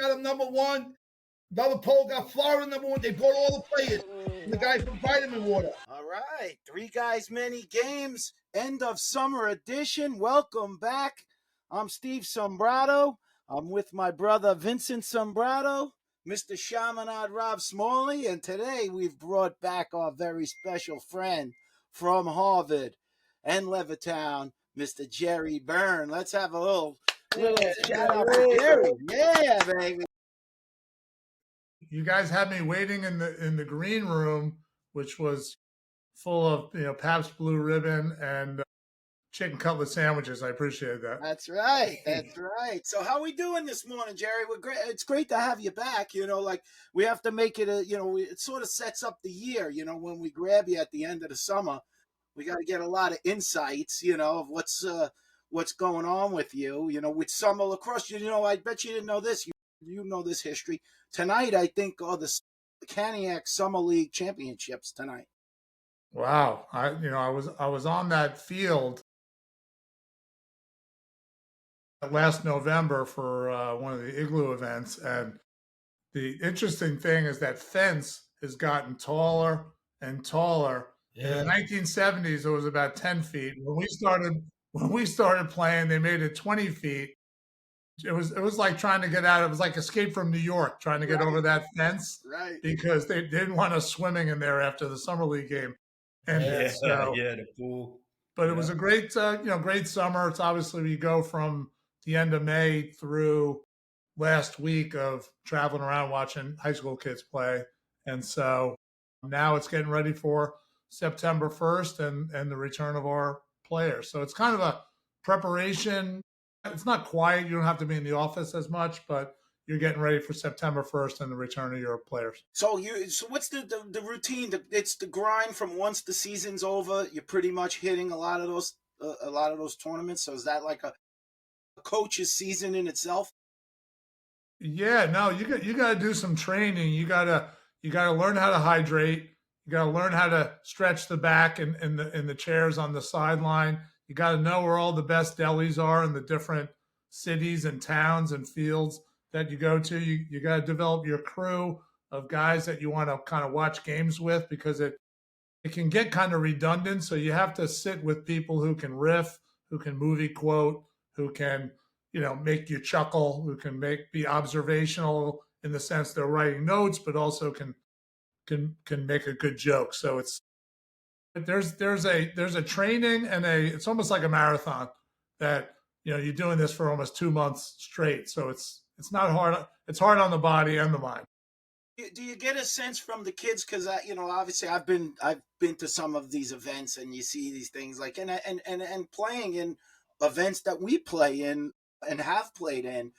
got him number one. Another poll got Florida number one. They bought all the players. And the guy from Vitamin Water. All right. Three Guys, Many Games, end of summer edition. Welcome back. I'm Steve Sombrato. I'm with my brother Vincent Sombrato, Mr. Chaminade Rob Smalley, and today we've brought back our very special friend from Harvard and Levittown, Mr. Gerry Byrne. Let's have a little shout out to Gerry. Yeah, baby. You guys had me waiting in the green room, which was full of Pabst Blue Ribbon and chicken cutlet sandwiches. I appreciate that. That's right. That's right. So how we doing this morning, Gerry? We're great. It's great to have you back. Like we have to make it it sort of sets up the year, when we grab you at the end of the summer, we got to get a lot of insights, of what's going on with you, with summer lacrosse. I bet you didn't know this. You know this history. Tonight, I think, are the Caniac Summer League Championships tonight. Wow. I was on that field last November for one of the Igloo events, and the interesting thing is that fence has gotten taller and taller. Yeah. In the 1970s, it was about 10 feet. When we started playing, they made it 20 feet. It was like trying to get out. It was like Escape from New York, trying to get over that fence, right? Because they didn't want us swimming in there after the summer league game. And the pool. But it was a great, great summer. It's obviously we go from the end of May through last week of traveling around watching high school kids play, and so now it's getting ready for September 1st and the return of our players. So it's kind of a preparation. It's not quiet. You don't have to be in the office as much, but you're getting ready for September 1st and the return of your players. So what's the routine? It's the grind from once the season's over. You're pretty much hitting a lot of those tournaments. So is that like a coach's season in itself? Yeah, no, you got to do some training. You got to learn how to hydrate. You got to learn how to stretch the back in the chairs on the sideline. You got to know where all the best delis are in the different cities and towns and fields that you go to. You got to develop your crew of guys that you want to kind of watch games with, because it can get kind of redundant. So you have to sit with people who can riff, who can movie quote, who can, make you chuckle, who can be observational in the sense they're writing notes, but also can make a good joke. So there's a training and it's almost like a marathon that, you're doing this for almost 2 months straight. So it's not hard. It's hard on the body and the mind. Do you get a sense from the kids? Because obviously I've been to some of these events, and you see these things like and playing in events that we play in and have played in.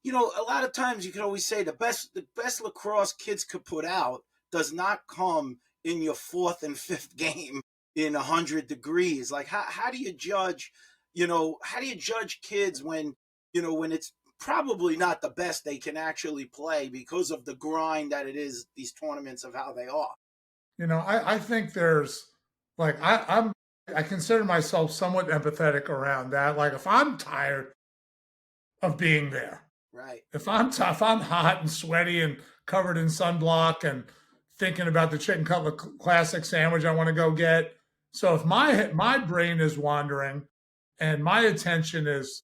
A lot of times you can always say the best lacrosse kids could put out does not come in your fourth and fifth game in 100 degrees. Like how do you judge? How do you judge kids when it's probably not the best they can actually play because of the grind that it is, these tournaments, of how they are? I think there's I consider myself somewhat empathetic around that. Like if I'm tired of being there, right? If I'm hot and sweaty and covered in sunblock and thinking about the chicken cutlet classic sandwich I want to go get. So if my brain is wandering and my attention is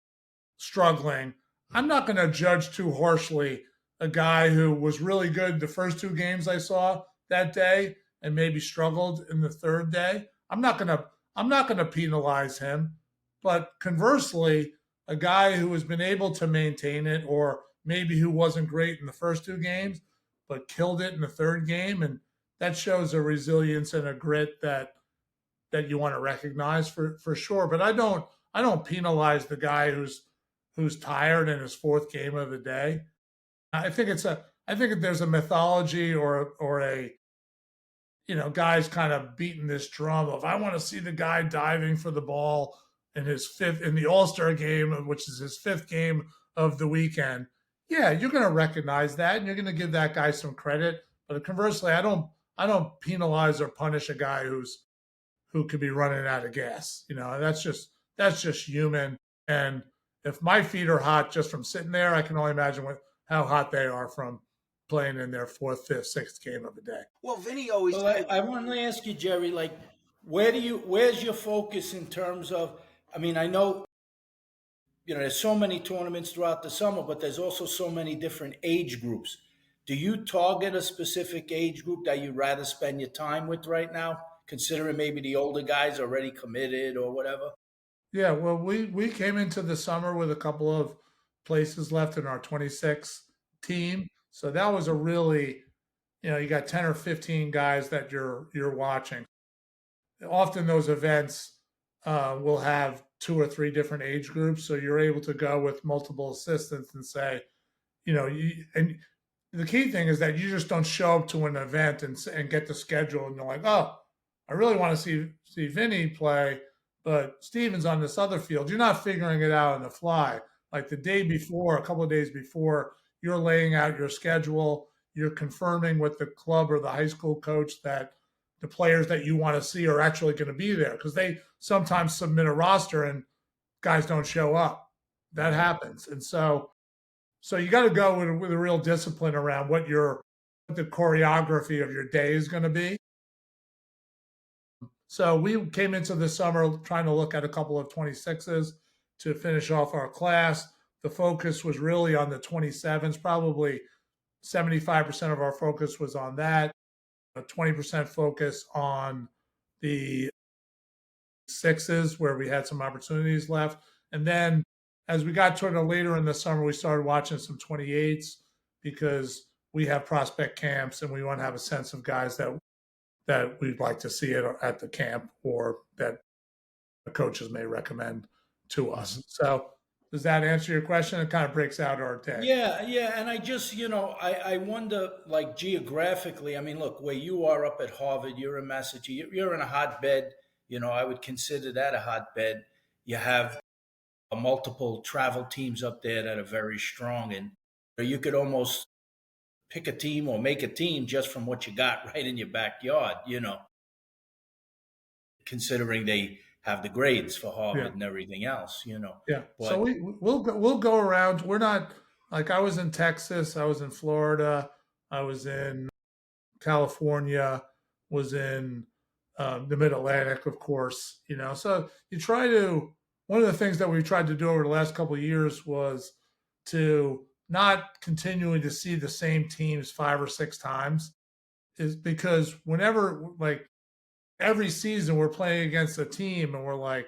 struggling, I'm not going to judge too harshly a guy who was really good the first 2 games I saw that day and maybe struggled in the third day. I'm not going to penalize him. But conversely, a guy who has been able to maintain it, or maybe who wasn't great in the first 2 games but killed it in the third game, and that shows a resilience and a grit that you want to recognize for sure. But I don't penalize the guy who's tired in his 4th game of the day. I think there's a mythology or a guys kind of beating this drum of, I want to see the guy diving for the ball in the All-Star game, which is his 5th game of the weekend. Yeah, you're going to recognize that and you're going to give that guy some credit. But conversely, I don't penalize or punish a guy who could be running out of gas. That's just human. And if my feet are hot just from sitting there, I can only imagine how hot they are from playing in their fourth, fifth, sixth game of the day. Well, Vinny always. Well, I want to ask you, Gerry, like, where's your focus in terms of, I mean, I know, there's so many tournaments throughout the summer, but there's also so many different age groups. Do you target a specific age group that you'd rather spend your time with right now, considering maybe the older guys already committed or whatever? Yeah, well, we came into the summer with a couple of places left in our 26 team. So that was a really, you got 10 or 15 guys that you're watching. Often those events will have 2 or 3 different age groups, so you're able to go with multiple assistants and say, and the key thing is that you just don't show up to an event and get the schedule and you're like, oh, I really want to see Vinny play, but Steven's on this other field. You're not figuring it out on the fly. Like the day before, a couple of days before, you're laying out your schedule. You're confirming with the club or the high school coach that the players that you want to see are actually going to be there, because they sometimes submit a roster and guys don't show up. That happens. And so you got to go with a real discipline around what the choreography of your day is going to be. So we came into the summer trying to look at a couple of 26s to finish off our class. The focus was really on the 27s. Probably 75% of our focus was on that. A 20% focus on the sixes, where we had some opportunities left. And then as we got toward later in the summer, we started watching some 28s because we have prospect camps and we want to have a sense of guys that we'd like to see at the camp or that the coaches may recommend to us. So does that answer your question? It kind of breaks out our day. Yeah. And I just, I wonder, like, geographically, I mean, look, where you are up at Harvard, you're in Massachusetts, you're in a hotbed, I would consider that a hotbed. You have multiple travel teams up there that are very strong, and you could almost pick a team or make a team just from what you got right in your backyard, considering they have the grades for Harvard and everything else, Yeah. But, so we'll go around. We're not, like, I was in Texas, I was in Florida, I was in California, was in the Mid-Atlantic, of course, So you try to, one of the things that we've tried to do over the last couple of years was to not continuing to see the same teams 5 or 6 times, is because whenever, like, every season we're playing against a team and we're like,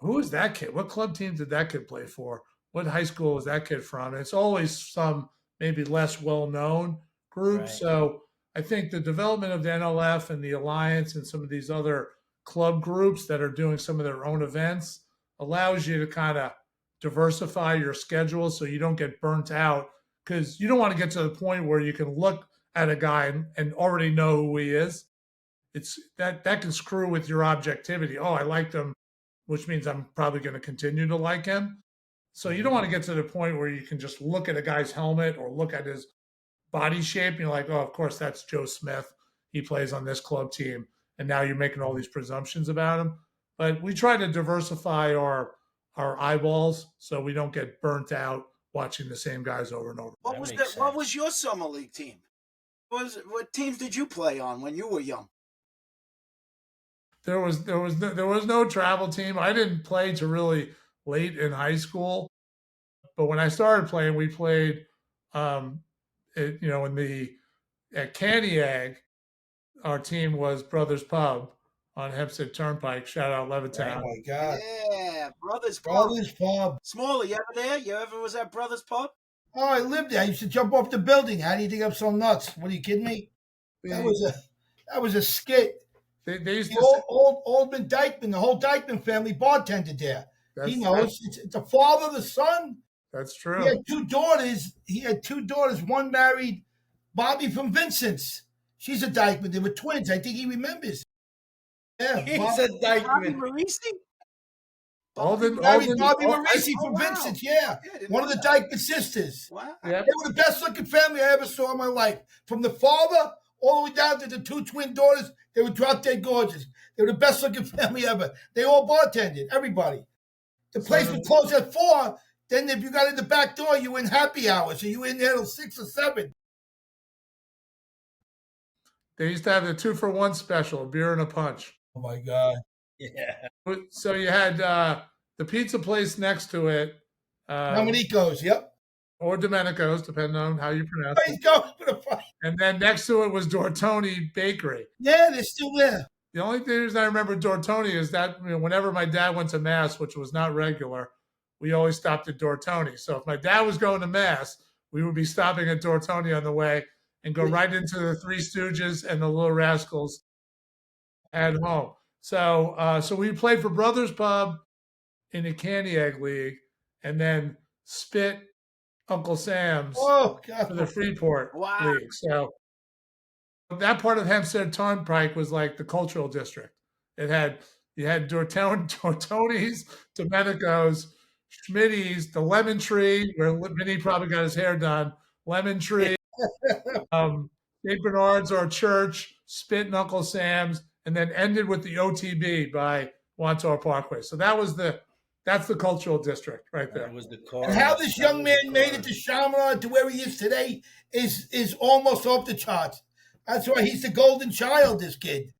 who is that kid? What club team did that kid play for? What high school was that kid from? And it's always some maybe less well-known group. Right. So I think the development of the NLF and the Alliance and some of these other club groups that are doing some of their own events allows you to kind of diversify your schedule so you don't get burnt out, because you don't want to get to the point where you can look at a guy and already know who he is. It's that can screw with your objectivity. Oh, I liked him, which means I'm probably going to continue to like him. So you don't want to get to the point where you can just look at a guy's helmet or look at his body shape and you're like, oh, of course, that's Joe Smith. He plays on this club team. And now you're making all these presumptions about him. But we try to diversify our eyeballs so we don't get burnt out watching the same guys over and over. What was your summer league team? What teams did you play on when you were young? There was no travel team. I didn't play to really late in high school, but when I started playing, we played, at Candiag. Our team was Brothers Pub on Hempstead Turnpike. Shout out Levittown. Oh my God! Yeah, Brothers Pub. Smalley, you ever there? You ever was at Brothers Pub? Oh, I lived there. I used to jump off the building. How do you think I'm so nuts? What, are you kidding me? That was a skit. They used Oldman Dykeman, the whole Dykeman family bartended there. He knows. It's a father, the son. That's true. He had two daughters. One married Bobby from Vincent's. She's a Dykeman. They were twins. I think he remembers. Yeah, he's a Dykeman. Bobby Marisi from Vincent's. Yeah, one of the Dykeman sisters. Wow. Yeah. They were the best looking family I ever saw in my life. From the father all the way down to the 2 twin daughters, they were drop dead gorgeous. They were the best looking family ever. They all bartended, everybody. The place would close at 4. Then if you got in the back door, you were in happy hour, so you were in there till 6 or 7. They used to have the 2-for-1 special, a beer and a punch. Oh my God! Yeah. So you had the pizza place next to it, Dominico's, yep. or Domenico's, depending on how you pronounce He's it. going for the fight. And then next to it was Dortoni Bakery. Yeah, they're still there. The only reason I remember Dortoni is that whenever my dad went to Mass, which was not regular, we always stopped at Dortoni. So if my dad was going to Mass, we would be stopping at Dortoni on the way and go right into the Three Stooges and the Little Rascals at home. So we played for Brothers Pub in the Candy Egg League, and then Spit Uncle Sam's for the Freeport League. So that part of Hempstead Turnpike was like the cultural district. You had Dortoni's, Domenico's, Schmitty's, the Lemon Tree, where Minnie probably got his hair done, Lemon Tree, St. Bernard's, our church, Spit and Uncle Sam's, and then ended with the OTB by Wantor Parkway. So that's the cultural district right there. That was the car. And how this young man made it to Chaminade to where he is today is almost off the charts. That's why he's the golden child, this kid.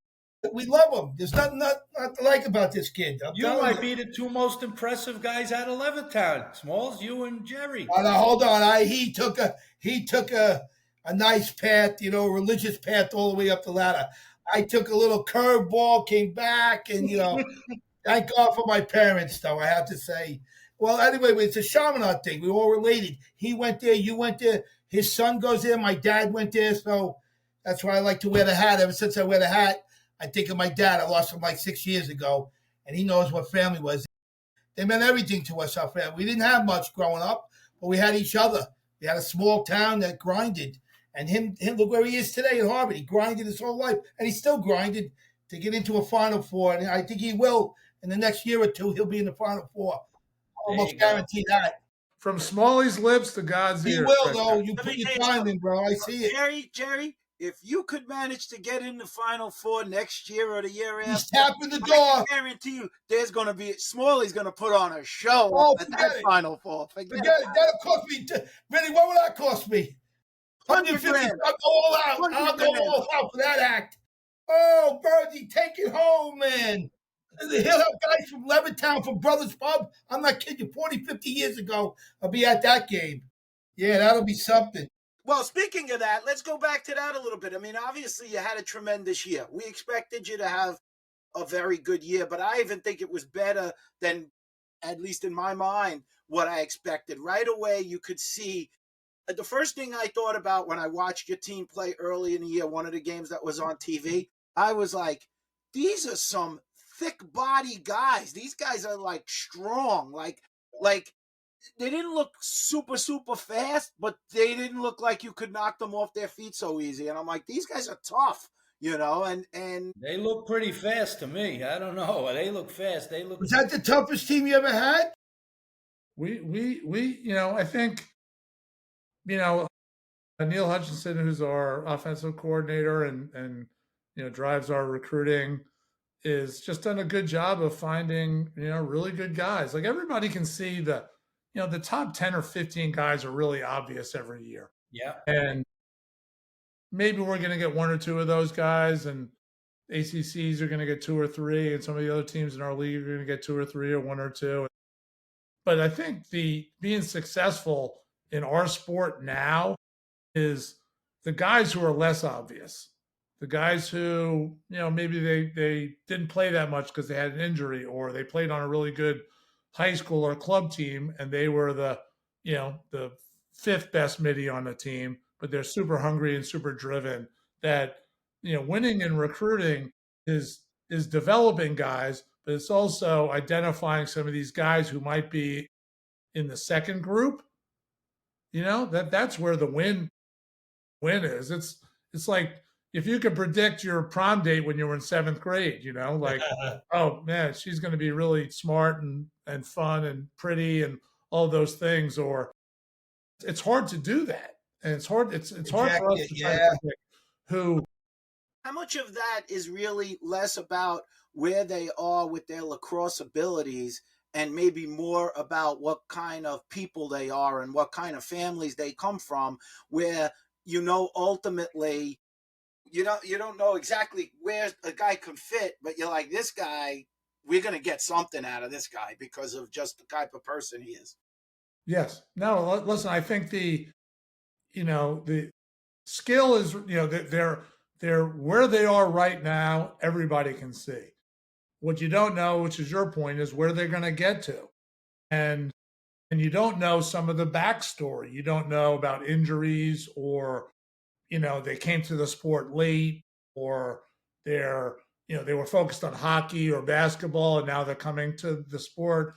We love him. There's nothing not to like about this kid. You might be the two most impressive guys out of Levittown, Smalls, you and Gerry. Hold on. He took a nice path, religious path all the way up the ladder. I took a little curveball, came back, and thank God for my parents, though, I have to say. Well, anyway, it's a Chaminade thing. We're all related. He went there, you went there, his son goes there, my dad went there, so that's why I like to wear the hat. Ever since I wear the hat, I think of my dad. I lost him like 6 years ago, and he knows what family was. They meant everything to us, our family. We didn't have much growing up, but we had each other. We had a small town that grinded. And him, look where he is today at Harvard. He grinded his whole life, and he still grinded to get into a Final Four. And I think he will. In the next year or two, he'll be in the Final Four. Almost guarantee that. From Smalley's lips to God's ears. He will, though. You put your time in, bro. I see it. Jerry, if you could manage to get in the Final Four next year or the year after, he's tapping the door. I guarantee you, there's going to be Smalley's going to put on a show at that Final Four. Forget it. That'll cost me. Really, what will that cost me? 150. I'll go all out. I'll go all out for that act. Oh, Birdie, take it home, man. He'll have guys from Levittown, from Brothers Pub. I'm not kidding you. 40, 50 years ago, I'll be at that game. Yeah, that'll be something. Well, speaking of that, let's go back to that a little bit. I mean, obviously, you had a tremendous year. We expected you to have a very good year, but I even think it was better than, at least in my mind, what I expected. Right away, you could see. The first thing I thought about when I watched your team play early in the year, one of the games that was on TV, I was like, these are some thick body guys. These guys are like strong. Like they didn't look super, super fast, but they didn't look like you could knock them off their feet so easy. And I'm like, these guys are tough, and they look pretty fast to me. I don't know. They look fast. Was that the toughest team you ever had? We I think, Neil Hutchinson, who's our offensive coordinator and drives our recruiting, is just done a good job of finding, really good guys. Like everybody can see the top 10 or 15 guys are really obvious every year. Yeah. And maybe we're going to get one or two of those guys, and ACCs are going to get 2 or 3, and some of the other teams in our league are going to get 2 or 3 or 1 or 2. But I think being successful in our sport now is the guys who are less obvious, the guys who, maybe they didn't play that much because they had an injury, or they played on a really good high school or club team and they were the 5th best midi on the team, but they're super hungry and super driven. That, winning and recruiting is developing guys, but it's also identifying some of these guys who might be in the second group. That's where the win is. It's like if you could predict your prom date when you were in 7th grade, like, oh man, she's going to be really smart and fun and pretty and all those things, or it's hard to do that. And it's hard for us to try to predict who. How much of that is really less about where they are with their lacrosse abilities and maybe more about what kind of people they are and what kind of families they come from, where ultimately you don't know exactly where a guy can fit, but you're like, this guy, we're going to get something out of this guy because of just the type of person he is. Yes. No, listen, I think the skill is, they're where they are right now, everybody can see. What you don't know, which is your point, is where they're going to get to. And you don't know some of the backstory. You don't know about injuries, or they came to the sport late, or they're they were focused on hockey or basketball and now they're coming to the sport.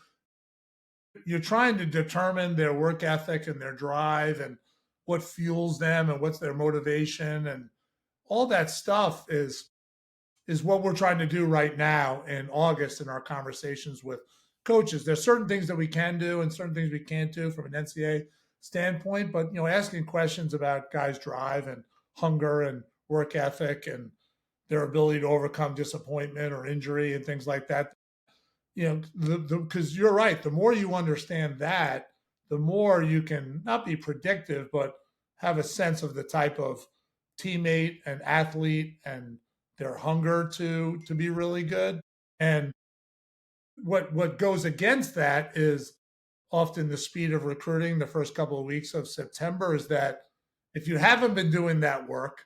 You're trying to determine their work ethic and their drive and what fuels them and what's their motivation, and all that stuff is what we're trying to do right now in August in our conversations with coaches. There's certain things that we can do and certain things we can't do from an NCAA standpoint, but asking questions about guys' drive and hunger and work ethic and their ability to overcome disappointment or injury and things like that. Because you're right, the more you understand that, the more you can not be predictive, but have a sense of the type of teammate and athlete and their hunger to be really good. And what goes against that is often the speed of recruiting the first couple of weeks of September. Is that if you haven't been doing that work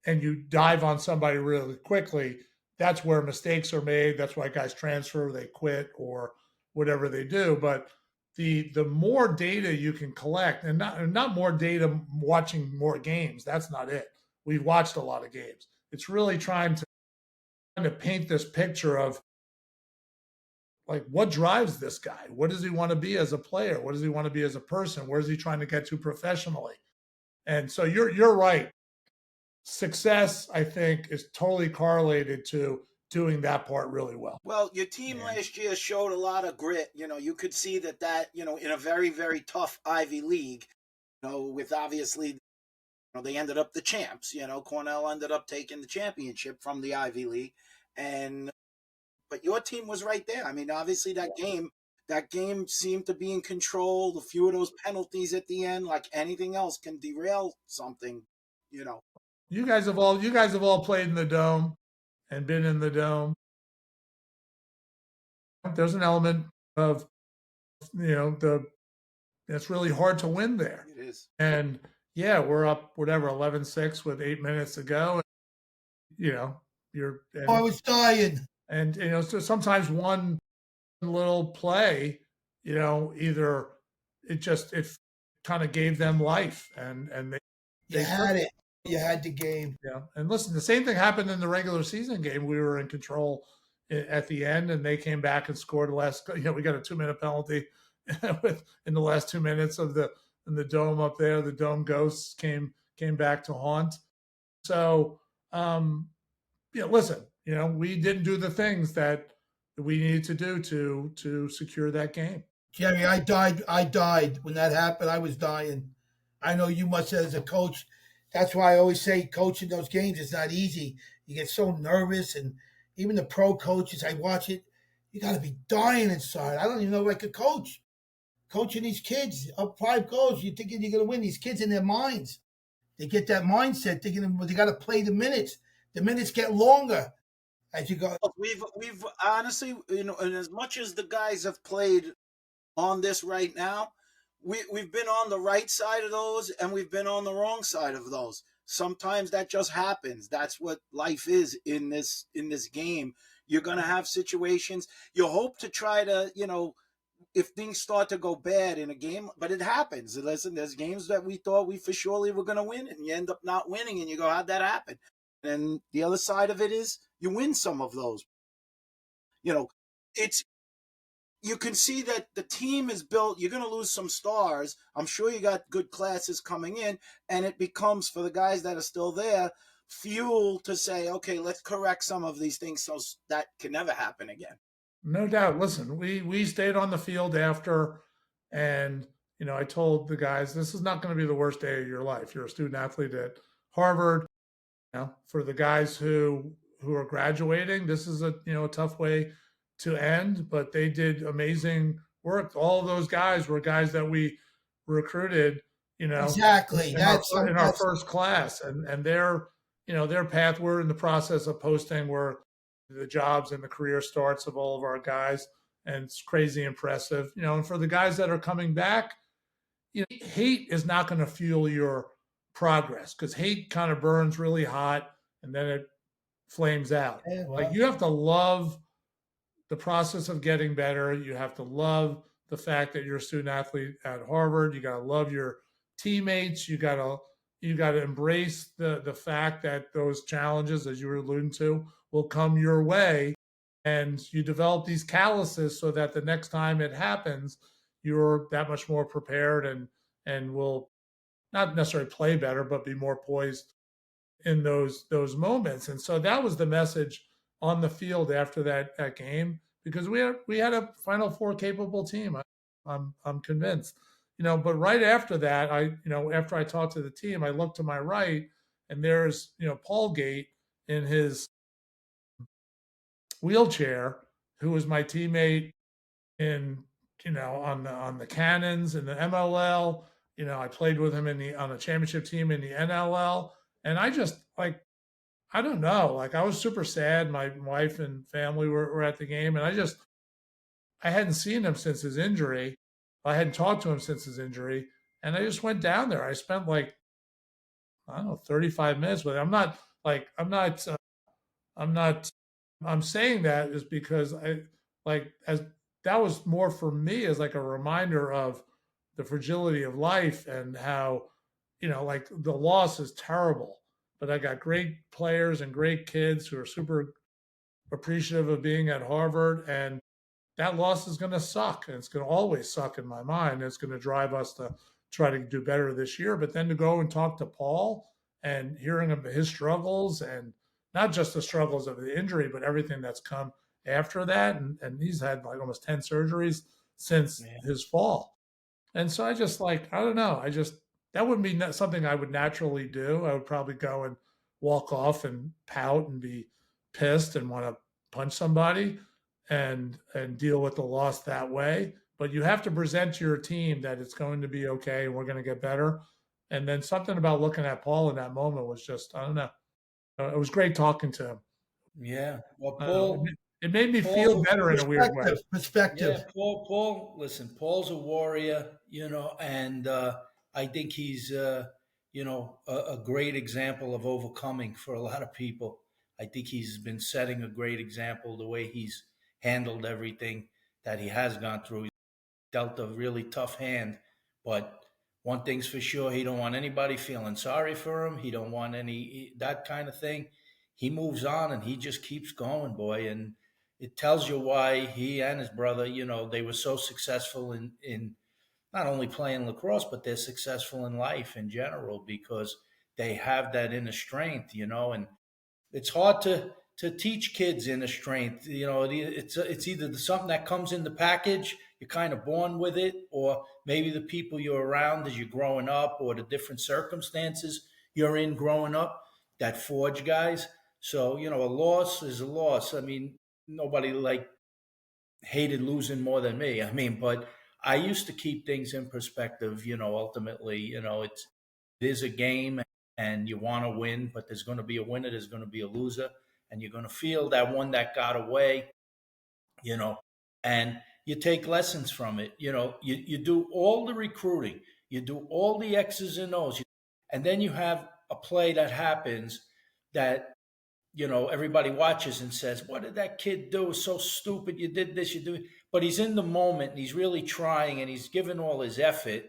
and you dive on somebody really quickly, that's where mistakes are made. That's why guys transfer, they quit, or whatever they do. But the more data you can collect, and not more data watching more games, that's not it. We've watched a lot of games. It's really trying to paint this picture of, like, what drives this guy? What does he want to be as a player? What does he want to be as a person? Where is he trying to get to professionally? And so you're right. Success, I think, is totally correlated to doing that part really well. Well, your team last year showed a lot of grit. You could see that in a very, very tough Ivy League, with obviously, they ended up the champs. Cornell ended up taking the championship from the Ivy League, but your team was right there. I mean, obviously that game seemed to be in control. A few of those penalties at the end, like anything else, can derail something. You guys have all played in the Dome and been in the Dome. There's an element of it's really hard to win there. It is. And yeah, we're up whatever 11-6 with 8 minutes to go. I was dying. And so sometimes one little play, either it kind of gave them life, and they had it. You had the game. Yeah. And listen, the same thing happened in the regular season game. We were in control at the end, and they came back and scored the last. We got a 2-minute penalty in the last 2 minutes in the Dome up there. The Dome ghosts came back to haunt. So, listen, we didn't do the things that we needed to do to secure that game. Gerry, I died when that happened. I was dying. I know you must have, as a coach. That's why I always say coaching those games is not easy. You get so nervous, and even the pro coaches, I watch it, you got to be dying inside. I don't even know if I could coach. Coaching these kids up 5 goals, you're thinking you're going to win. These kids in their minds, they get that mindset thinking they got to play the minutes. The minutes get longer as you go. We've honestly, and as much as the guys have played on this right now, we've been on the right side of those and we've been on the wrong side of those. Sometimes that just happens. That's what life is in this game. You're going to have situations. You hope to try to, if things start to go bad in a game, but it happens. Listen, there's games that we thought we for surely were going to win, and you end up not winning, and you go, how'd that happen? And the other side of it is you win some of those. You can see that the team is built. You're going to lose some stars. I'm sure you got good classes coming in, and it becomes, for the guys that are still there, fuel to say, okay, let's correct some of these things so that can never happen again. No doubt. Listen, we stayed on the field after, and I told the guys, this is not going to be the worst day of your life. You're a student athlete at Harvard. For the guys who are graduating, this is a tough way to end, but they did amazing work. All of those guys were guys that we recruited, Exactly. in our first class, and their path. We're in the process of posting where the jobs and the career starts of all of our guys, and it's crazy impressive. And for the guys that are coming back, hate is not going to fuel your progress, because hate kind of burns really hot and then it flames out. Yeah, well. Like, you have to love the process of getting better. You have to love the fact that you're a student athlete at Harvard. You got to love your teammates. You got to embrace the fact that those challenges, as you were alluding to, will come your way, and you develop these calluses so that the next time it happens, you're that much more prepared, and will not necessarily play better, but be more poised in those moments. And so that was the message on the field after that game, because we had a Final Four capable team. I'm convinced. But right after that, after I talked to the team, I looked to my right, and there's Paul Gate in his wheelchair, who was my teammate in on the Cannons and the MLL. I played with him on a championship team in the NLL, and I just, like, I don't know, like, I was super sad. My wife and family were at the game, and I hadn't seen him since his injury. I hadn't talked to him since his injury, and I just went down there. I spent, like, I don't know, 35 minutes with him. I'm saying that is because as that was more for me as like a reminder of the fragility of life, and how, like, the loss is terrible, but I got great players and great kids who are super appreciative of being at Harvard, and that loss is going to suck, and it's going to always suck in my mind. It's going to drive us to try to do better this year. But then to go and talk to Paul and hearing of his struggles, and not just the struggles of the injury, but everything that's come after that, and he's had like almost 10 surgeries since his fall. And so I just, like, I don't know, that wouldn't be something I would naturally do. I would probably go and walk off and pout and be pissed and want to punch somebody, and deal with the loss that way. But you have to present to your team that it's going to be okay and we're going to get better. And then something about looking at Paul in that moment was just, I don't know. It was great talking to him. Yeah. Well, Paul, it made me feel better in a weird way. Perspective. Yeah, Paul. Listen, Paul's a warrior, and I think he's, a great example of overcoming for a lot of people. I think he's been setting a great example the way he's handled everything that he has gone through. He's dealt a really tough hand, but one thing's for sure: he don't want anybody feeling sorry for him. He don't want that kind of thing. He moves on and he just keeps going, boy, and it tells you why he and his brother, they were so successful in not only playing lacrosse, but they're successful in life in general, because they have that inner strength, and it's hard to teach kids inner strength. It's either something that comes in the package, you're kind of born with it, or maybe the people you're around as you're growing up, or the different circumstances you're in growing up that forge guys. So, a loss is a loss. I mean, nobody hated losing more than me. I mean, but I used to keep things in perspective. Ultimately, it is a game, and you want to win, but there's going to be a winner, there's going to be a loser, and you're going to feel that one that got away, and you take lessons from it. You do all the recruiting, you do all the X's and O's, and then you have a play that happens that everybody watches and says, "What did that kid do? It's so stupid. You did this, you do it." But he's in the moment and he's really trying and he's giving all his effort,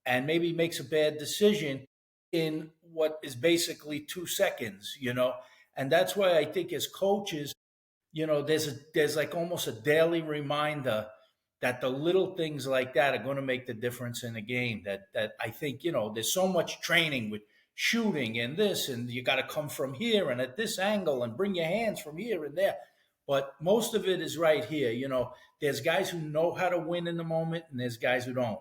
and maybe makes a bad decision in what is basically 2 seconds, And that's why I think as coaches, there's like almost a daily reminder that the little things like that are going to make the difference in a game. That I think, there's so much training with shooting and this, and you got to come from here and at this angle and bring your hands from here and there. But most of it is right here. There's guys who know how to win in the moment and there's guys who don't.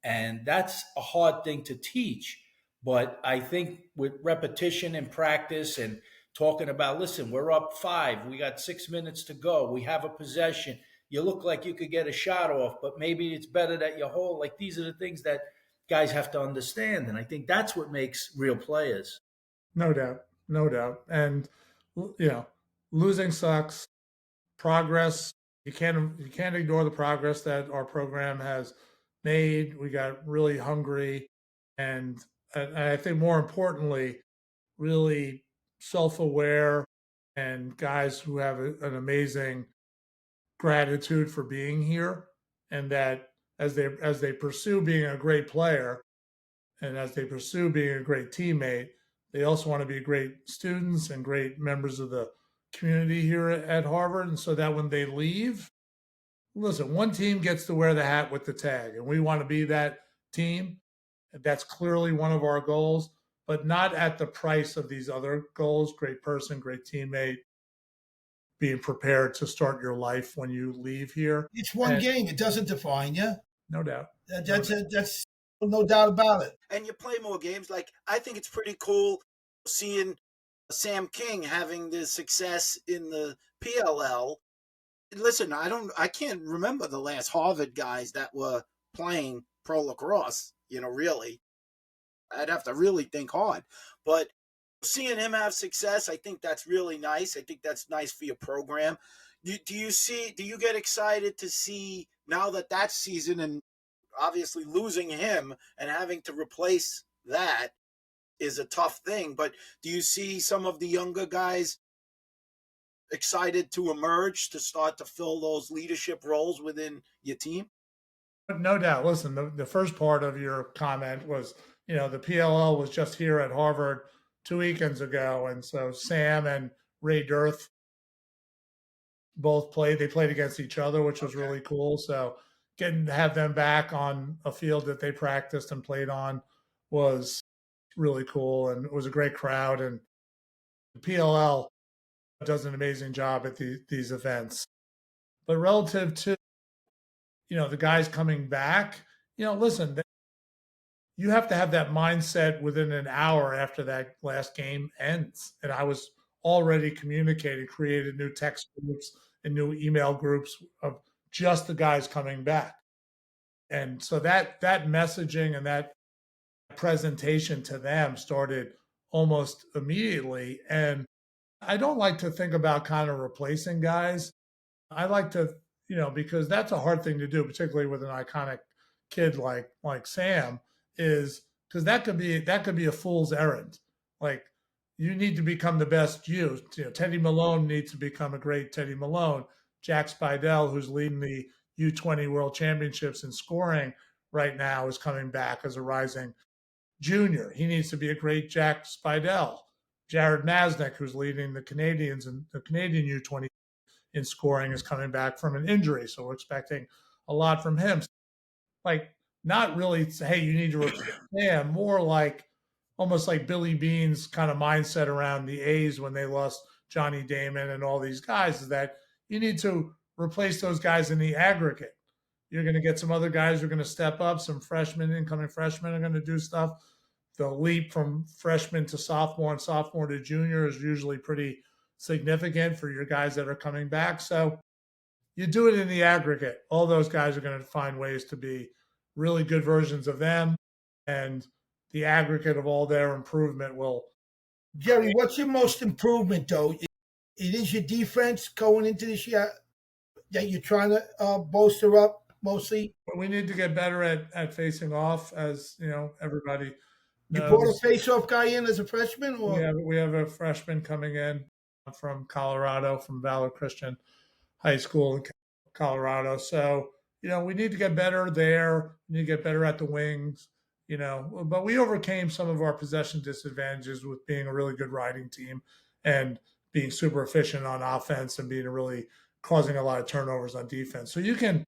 And that's a hard thing to teach. But I think with repetition and practice and talking about, listen, we're up 5. We got 6 minutes to go. We have a possession. You look like you could get a shot off, but maybe it's better that you hold. Like, these are the things that guys have to understand. And I think that's what makes real players. No doubt. No doubt. And, losing sucks. Progress, you can't ignore the progress that our program has made. We got really hungry, and I think more importantly, really self-aware, and guys who have an amazing gratitude for being here, and that as they pursue being a great player, and as they pursue being a great teammate, they also want to be great students and great members of the community here at Harvard. And so that when they leave, listen, one team gets to wear the hat with the tag, and we want to be that team. That's clearly one of our goals, but not at the price of these other goals: great person, great teammate, being prepared to start your life when you leave here. It's one And game. It doesn't define you. no doubt. That's no doubt about it. And you play more games. Like, I think it's pretty cool seeing Sam King having the success in the PLL. Listen, I can't remember the last Harvard guys that were playing pro lacrosse, really. I'd have to really think hard. But seeing him have success, I think that's really nice. I think that's nice for your program. Do you get excited to see now that season, and obviously losing him and having to replace that is a tough thing, but do you see some of the younger guys excited to emerge to start to fill those leadership roles within your team? No doubt. Listen, the first part of your comment was, the PLL was just here at Harvard 2 weekends ago. And so Sam and Ray Dirth both played. They played against each other, which was really cool. So getting to have them back on a field that they practiced and played on was really cool. And it was a great crowd. And the PLL does an amazing job at these events. But relative to, the guys coming back, listen, you have to have that mindset within an hour after that last game ends. And I was already communicating, created new text groups and new email groups of just the guys coming back. And so that messaging and that presentation to them started almost immediately. And I don't like to think about kind of replacing guys. I like to, because that's a hard thing to do, particularly with an iconic kid like Sam, is because that could be a fool's errand. Like, you need to become the best you. Teddy Malone needs to become a great Teddy Malone. Jack Spidell, who's leading the U20 World Championships in scoring right now, is coming back as a rising junior. He needs to be a great Jack Spidell. Jared Masnick, who's leading the Canadians and the Canadian U20 in scoring, is coming back from an injury. So we're expecting a lot from him. Like, not really say, hey, you need to replace Sam, more like almost like Billy Bean's kind of mindset around the A's when they lost Johnny Damon and all these guys, is that you need to replace those guys in the aggregate. You're going to get some other guys who are going to step up. Some incoming freshmen are going to do stuff. The leap from freshman to sophomore and sophomore to junior is usually pretty significant for your guys that are coming back. So you do it in the aggregate. All those guys are going to find ways to be really good versions of them, and the aggregate of all their improvement will. Gerry, what's your most improvement, though? It is your defense going into this year that you're trying to bolster up mostly. We need to get better at facing off, as everybody knows. You brought a face-off guy in as a freshman, or we have a freshman coming in from Colorado, from Valor Christian High School in Colorado. So, we need to get better there. We need to get better at the wings, but we overcame some of our possession disadvantages with being a really good riding team and being super efficient on offense and being causing a lot of turnovers on defense. So you can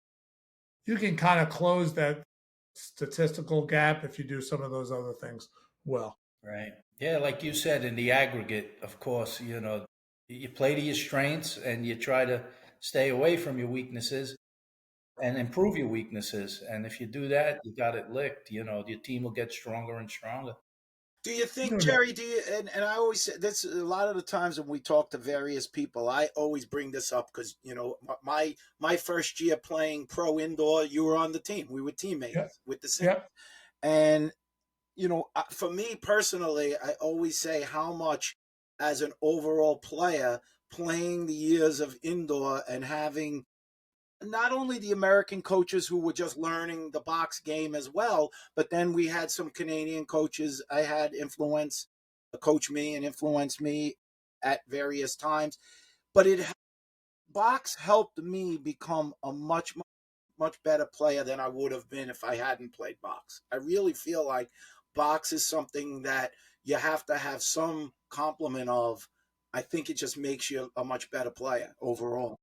kind of close that statistical gap if you do some of those other things well. Right. Yeah, like you said, in the aggregate, of course, you play to your strengths and you try to stay away from your weaknesses and improve your weaknesses. And if you do that, you got it licked. Your team will get stronger and stronger. Do you think, No doubt. Gerry? Do you? And I always say this a lot of the times when we talk to various people. I always bring this up because my first year playing pro indoor, you were on the team. We were Yep. teammates with the Saints, Yep. and for me personally, I always say how much as an overall player playing the years of indoor and having not only the American coaches who were just learning the box game as well, but then we had some Canadian coaches I had coach me and influence me at various times. But box helped me become a much better player than I would have been if I hadn't played box. I really feel like box is something that you have to have some complement of. I think it just makes you a much better player overall.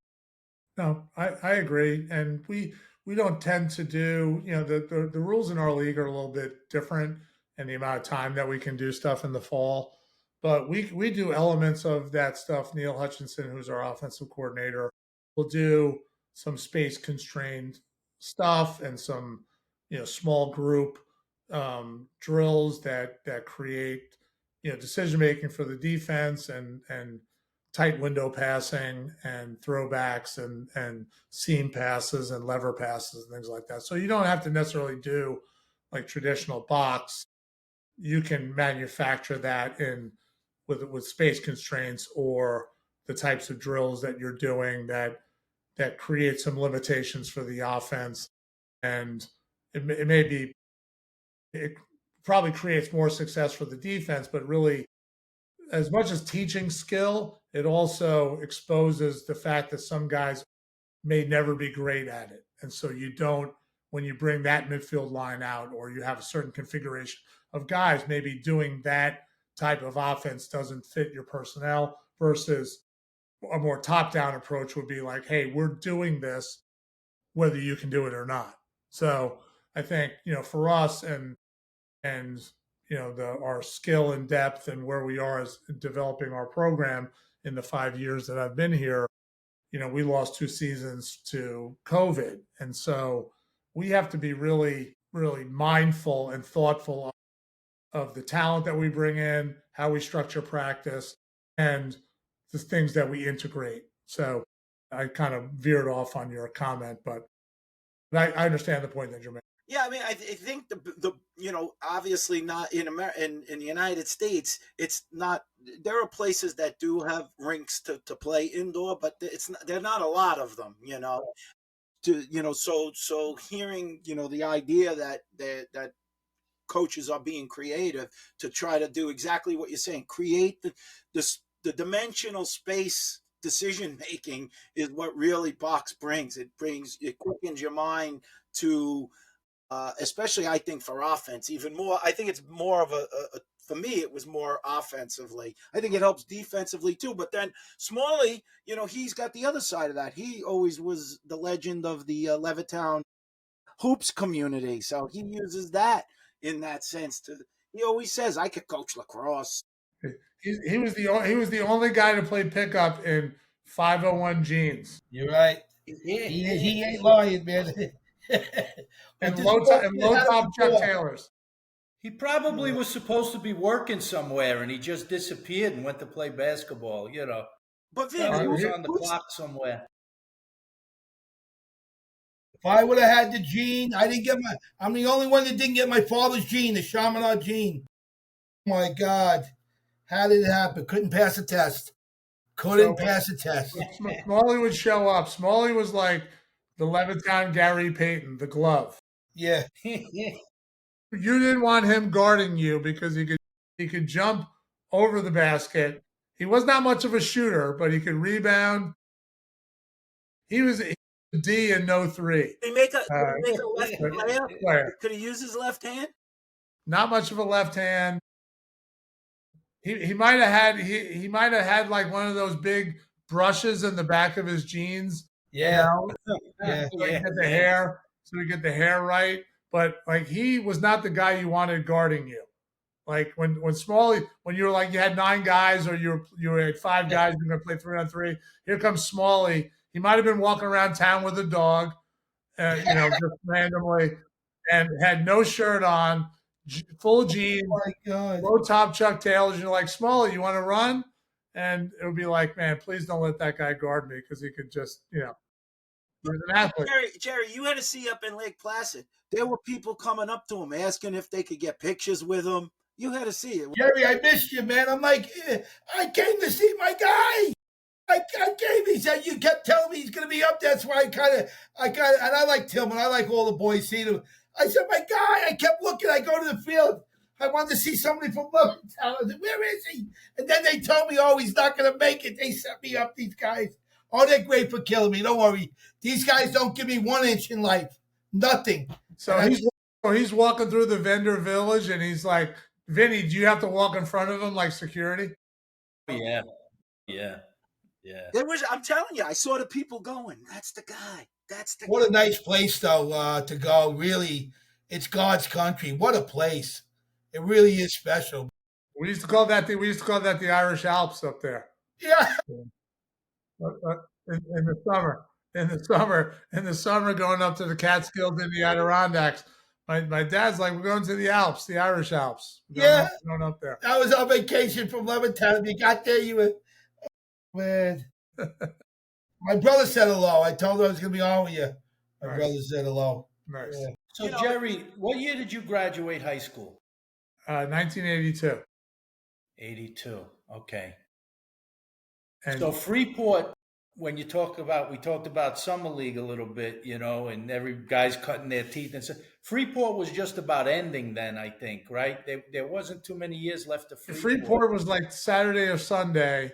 No, I agree, and we don't tend to do, the rules in our league are a little bit different, and the amount of time that we can do stuff in the fall, but we do elements of that stuff. Neil Hutchinson, who's our offensive coordinator, will do some space constrained stuff and some small group drills that create decision making for the defense and tight window passing and throwbacks and seam passes and lever passes and things like that. So you don't have to necessarily do like traditional box. You can manufacture that in with space constraints or the types of drills that you're doing that create some limitations for the offense. And it may be it probably creates more success for the defense, but really as much as teaching skill, it also exposes the fact that some guys may never be great at it. And so you don't, when you bring that midfield line out or you have a certain configuration of guys, maybe doing that type of offense doesn't fit your personnel versus a more top down approach would be like, hey, we're doing this whether you can do it or not. So I think, for us and our skill and depth and where we are as developing our program in the 5 years that I've been here, we lost 2 seasons to COVID, and so we have to be really really mindful and thoughtful of the talent that we bring in, how we structure practice, and the things that we integrate. So I kind of veered off on your comment, but I understand the point that you're making. Yeah, I mean, I think the obviously not in America in the United States, it's not. There are places that do have rinks to play indoor, but they're not a lot of them. So hearing the idea that coaches are being creative to try to do exactly what you're saying, create the dimensional space decision making is what really box brings. It quickens your mind to especially I think for offense, even more. I think it's more of for me, it was more offensively. I think it helps defensively too. But then Smalley, he's got the other side of that. He always was the legend of the Levittown hoops community, so he uses that in that sense. He always says, "I could coach lacrosse." He was the only guy to play pickup in 501 jeans. You're right. He ain't lying, man. And low top Chuck Taylors. He probably was supposed to be working somewhere, and he just disappeared and went to play basketball. But he Vin, was on the clock somewhere. If I would have had the gene, I'm the only one that didn't get my father's gene, the Chaminade gene. Oh my God. How did it happen? Couldn't pass a test. Pass a test. Smalley would show up. Smalley was like the Levittown Gary Payton, the glove. Yeah. You didn't want him guarding you because he could jump over the basket. He was not much of a shooter, but he could rebound. He was a D and no three. Did he make a left player? Could he use his left hand? Not much of a left hand. He might have had like one of those big brushes in the back of his jeans. Yeah. So he get the hair right. But like he was not the guy you wanted guarding you. Like when Smalley, when you were like you had 9 guys or you had 5 guys you're gonna play 3-on-3. Here comes Smalley. He might have been walking around town with a dog, just randomly, and had no shirt on, full jeans, Oh my God. low top Chuck Taylors. And you're like, Smalley, you want to run? And it would be like, man, please don't let that guy guard me because he could just, he was an athlete. Gerry, you had to see up in Lake Placid. There were people coming up to him asking if they could get pictures with him. You had to see it. Gerry, I missed you, man. I'm like, I came to see my guy. I came. He said you kept telling me he's going to be up there. That's why and I like Tillman. I like all the boys seeing him. I said, my guy. I kept looking. I go to the field. I wanted to see somebody from Levittown. I said, where is he? And then they told me, oh, he's not going to make it. They set me up. These guys. Oh, they're great for killing me. Don't worry. These guys don't give me 1 inch in life. Nothing. So he's walking through the vendor village, and he's like, Vinny, do you have to walk in front of him like security? Yeah. I'm telling you, I saw the people going. That's the guy. What a nice place, though, to go. Really, it's God's country. What a place. It really is special. We used to call that the Irish Alps up there. Yeah. In the summer, going up to the Catskills and the Adirondacks. My dad's like, we're going to the Alps, the Irish Alps. We're going up there. I was on vacation from Levittown. If you got there, you were, man. My brother said hello. I told him I was going to be on with you. My brother said hello. Nice. Yeah. So, Gerry, what year did you graduate high school? 1982. 82. Okay. And so Freeport, when we talked about summer league a little bit, and every guy's cutting their teeth and so Freeport was just about ending then, I think, right? There wasn't too many years left of Freeport. Freeport was like Saturday or Sunday,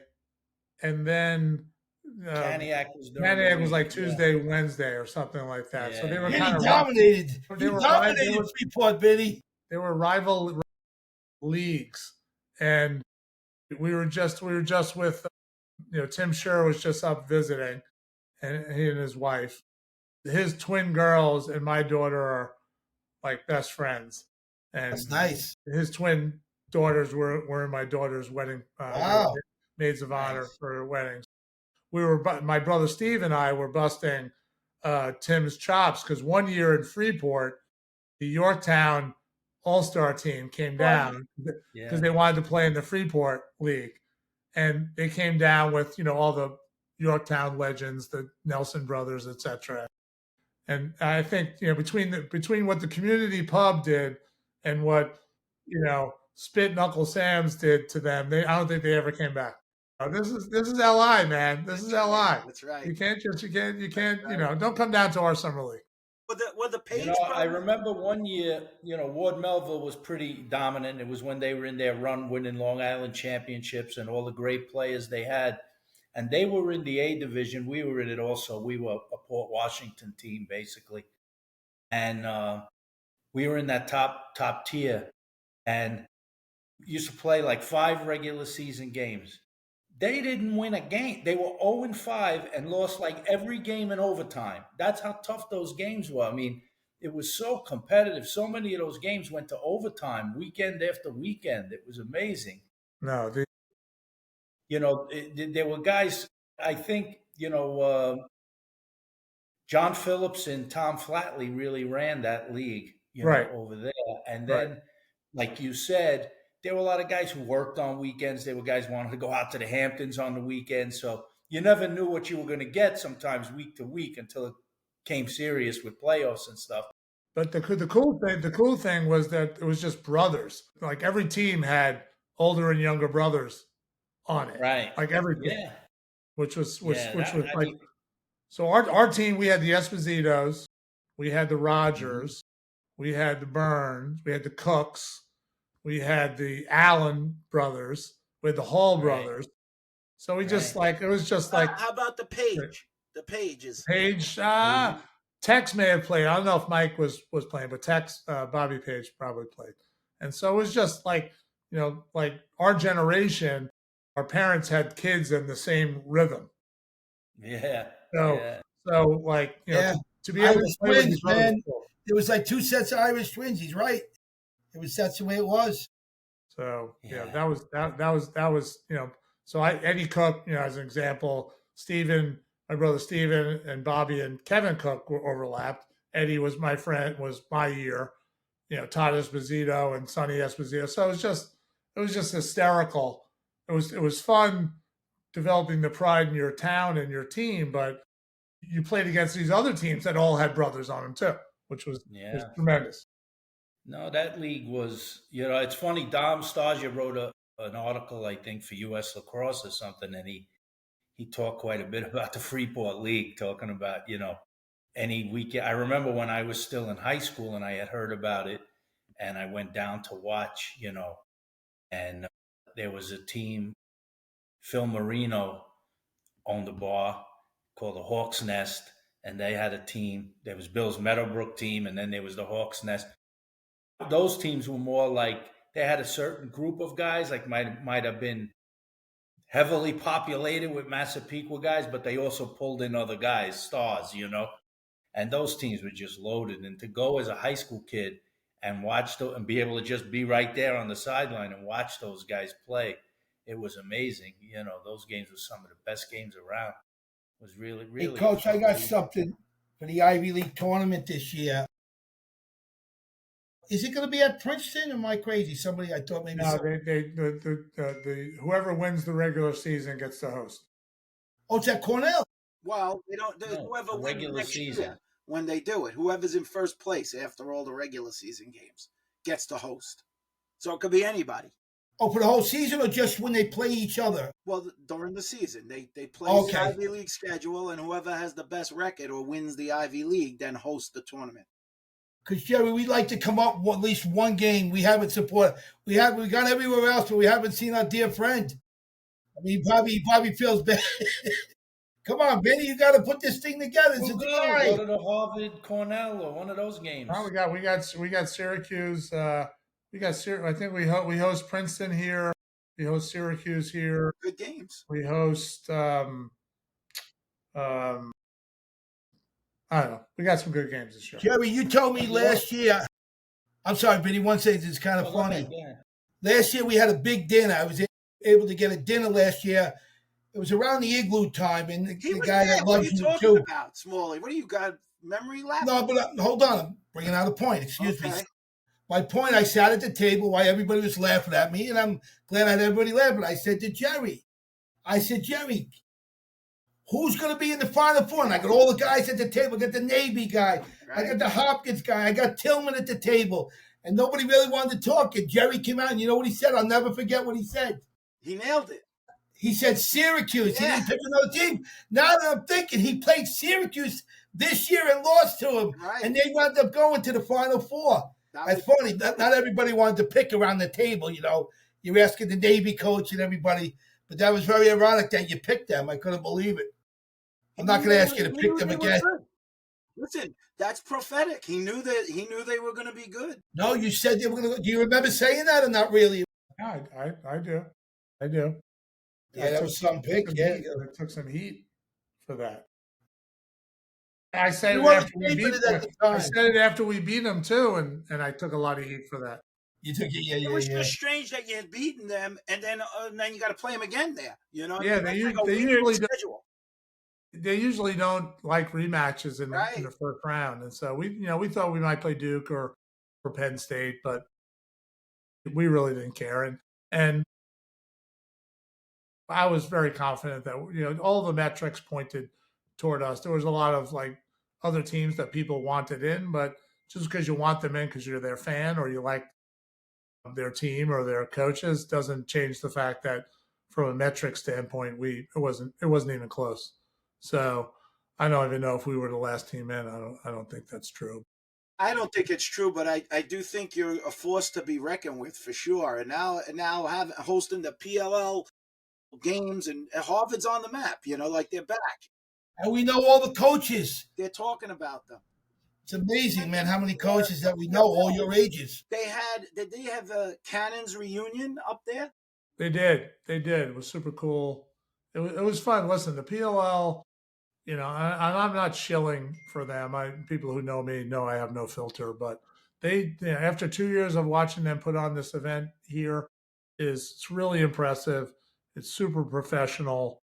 and then Caniac was like Tuesday, Wednesday, or something like that. So they were kind of dominated. They dominated Freeport, Vinny. They were rival leagues, and we were just with. Tim Scher was just up visiting, and he and his wife, his twin girls and my daughter are like best friends. And that's nice. His twin daughters were in my daughter's wedding, maids of honor for her weddings. My brother Steve and I were busting Tim's chops because one year in Freeport, the Yorktown All-Star team came down because they wanted to play in the Freeport League. And they came down with, all the Yorktown legends, the Nelson brothers, etc. And I think, between what the community pub did and what, Spit and Uncle Sam's did to them, I don't think they ever came back. This is LI, man. This is LI. That's right. You can't, don't come down to our summer league. Were the Page I remember one year, Ward Melville was pretty dominant. It was when they were in their run winning Long Island championships and all the great players they had. And they were in the A division. We were in it also. We were a Port Washington team, basically. And we were in that top tier. And used to play like 5 regular season games. They didn't win a game. They were 0-5 and lost like every game in overtime. That's how tough those games were. I mean, it was so competitive. So many of those games went to overtime, weekend after weekend. It was amazing. No, there were guys, I think, John Phillips and Tom Flatley really ran that league, over there. And then, like you said, there were a lot of guys who worked on weekends. There were guys who wanted to go out to the Hamptons on the weekend. So you never knew what you were going to get sometimes week to week until it came serious with playoffs and stuff. But the cool thing was that it was just brothers. Like every team had older and younger brothers on it. Right. Like every team. Yeah. Which was like, so our team, we had the Espositos, we had the Rogers, we had the Byrnes, we had the Cooks, we had the Allen brothers, we had the Hall brothers. So we just it was just like. How about the Page? The Pages. Page, Tex may have played. I don't know if Mike was playing, but Tex, Bobby Page probably played. And so it was just like, like our generation, our parents had kids in the same rhythm. Yeah. So like, to be able Irish to play twins, man. It was like 2 sets of Irish twins. He's right. That's the way it was. So that was so Eddie Cook, as an example, my brother Steven and Bobby and Kevin Cook were overlapped. Eddie was my friend, was my year, Todd Esposito and Sonny Esposito. So it was just hysterical. It was fun developing the pride in your town and your team, but you played against these other teams that all had brothers on them too, which was tremendous. No, that league was, it's funny. Dom Stasia wrote an article, I think, for U.S. Lacrosse or something, and he talked quite a bit about the Freeport League, talking about, any weekend. I remember when I was still in high school and I had heard about it, and I went down to watch, and there was a team, Phil Marino owned a bar called the Hawk's Nest, and they had a team. There was Bill's Meadowbrook team, and then there was the Hawk's Nest. Those teams were more like they had a certain group of guys, like might have been heavily populated with Massapequa guys, but they also pulled in other guys, stars, and those teams were just loaded. And to go as a high school kid and watch and be able to just be right there on the sideline and watch those guys play, it was amazing. Those games were some of the best games around. It was really, really. Hey, Coach, I got something for the Ivy League tournament this year. Is it going to be at Princeton? Or am I crazy? Somebody I thought maybe. No, the whoever wins the regular season gets to host. Oh, it's at Cornell. Well, they don't. Whoever wins regular next season. year, when they do it, whoever's in first place after all the regular season games gets to host. So it could be anybody. Oh, for the whole season or just when they play each other? Well, during the season, they play Okay. the Ivy League schedule, and whoever has the best record or wins the Ivy League then hosts the tournament. Because Gerry, we'd like to come up with at least one game. We haven't supported. We got everywhere else, but we haven't seen our dear friend. I mean, he probably feels bad. Come on, Benny, you got to put this thing together. It's We'll a go try. to the Harvard Cornell or one of those games. Oh, we got Syracuse. I think we host Princeton here. We host Syracuse here. Good games. We host. I don't know. We got some good games this year. Gerry, you told me last year. I'm sorry, Benny. One thing is kind of funny. Last year we had a big dinner. I was able to get a dinner last year. It was around the igloo time, and the guy that loves you too. What are you talking about, Smalley? What do you got? Memory lapse? No, but hold on. I'm bringing out a point. Excuse me. My point, I sat at the table while everybody was laughing at me, and I'm glad I had everybody laughing. I said to Gerry, who's going to be in the Final Four? And I got all the guys at the table. I got the Navy guy. Right. I got the Hopkins guy. I got Tillman at the table. And nobody really wanted to talk. And Gerry came out, and you know what he said? I'll never forget what he said. He nailed it. He said Syracuse. Yeah. He didn't pick another team. Now that I'm thinking, he played Syracuse this year and lost to him. Right. And they wound up going to the Final Four. That's funny. Not everybody wanted to pick around the table, You're asking the Navy coach and everybody. But that was very ironic that you picked them. I couldn't believe it. I'm not going to ask you to pick them again. Listen, that's prophetic. He knew they were going to be good. No, you said they were going to. Do you remember saying that or not really? Yeah, I do. I do. Yeah, that was some pick. Yeah, I took some heat for that. I said it after we beat them. I said it after we beat them too, and I took a lot of heat for that. You took it, yeah. It was just strange that you had beaten them, and then you got to play them again there. Yeah, they usually don't like rematches in the first round, and so we thought we might play Duke or Penn State, but we really didn't care, and I was very confident that all the metrics pointed toward us. There was a lot of other teams that people wanted in, but just because you want them in because you're their fan or you like their team or their coaches doesn't change the fact that from a metric standpoint, it wasn't even close. So I don't even know if we were the last team in. I don't think that's true. I don't think it's true, but I do think you're a force to be reckoned with for sure. And now hosting the PLL games and Harvard's on the map, they're back. And we know all the coaches. They're talking about them. It's amazing, man, how many coaches that we know, all your ages. Did they have a Cannons reunion up there? They did. It was super cool. It was fun. Listen, the PLL, I'm not shilling for them. People who know me know I have no filter, but they, after 2 years of watching them put on this event here, it's really impressive. It's super professional.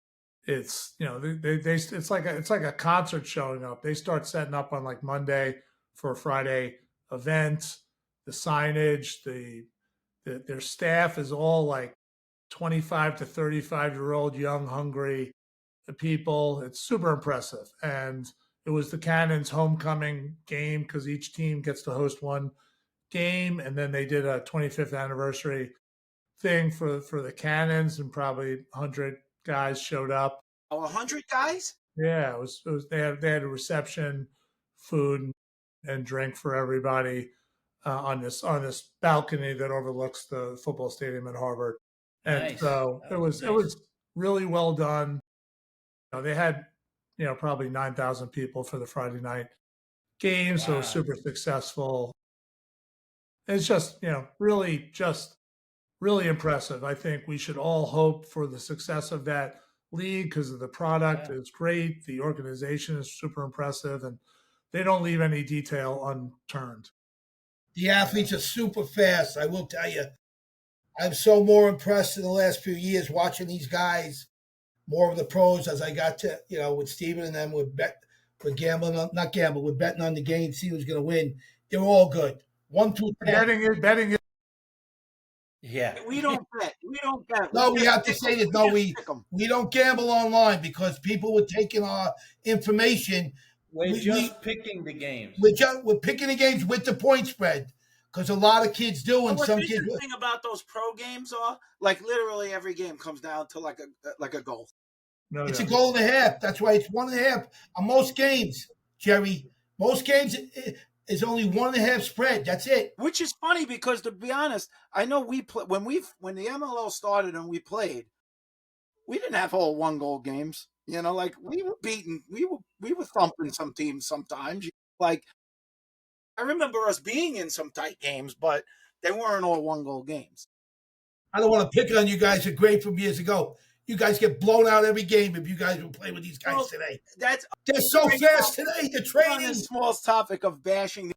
It's it's like a concert showing up. They start setting up on Monday for a Friday event. signage, their staff is all like 25 to 35-year-old young, hungry people. It's super impressive. And it was the Cannons homecoming game because each team gets to host one game. And then they did a 25th anniversary thing for the Cannons, and probably 100 guys showed up. Oh, 100 guys? Yeah, it was they had a reception, food and drink for everybody on this balcony that overlooks the football stadium at Harvard. And Nice. so it was really well done. They had probably 9,000 people for the Friday night game, so it was super successful. It's just really impressive. I think we should all hope for the success of that league because of the product is great, the organization is super impressive, and they don't leave any detail unturned. The athletes are super fast. I will tell you, I'm so more impressed in the last few years watching these guys, more of the pros, as I got to, with Steven and them with betting on the game, see who's going to win. They're all good. 1 through 10. Betting is. Yeah. We don't bet. We don't bet. No, we have to say this. No, we don't gamble online because people were taking our information. We're just picking the games. We're picking the games with the point spread because a lot of kids do, and some kids. What's interesting about those pro games are like literally every game comes down to like a goal. No, it's a goal and a half. That's why it's 1.5 on most games, Gerry. Most games is only 1.5 spread. That's it. Which is funny because, to be honest, I know when the MLL started and we played, we didn't have all 1-goal games. Like we were beating, we were thumping some teams sometimes. Like I remember us being in some tight games, but they weren't all 1-goal games. I don't want to pick on you guys. Are great from years ago. You guys get blown out every game if you guys will play with these guys today. They're so fast today. The training. On this small topic of bashing.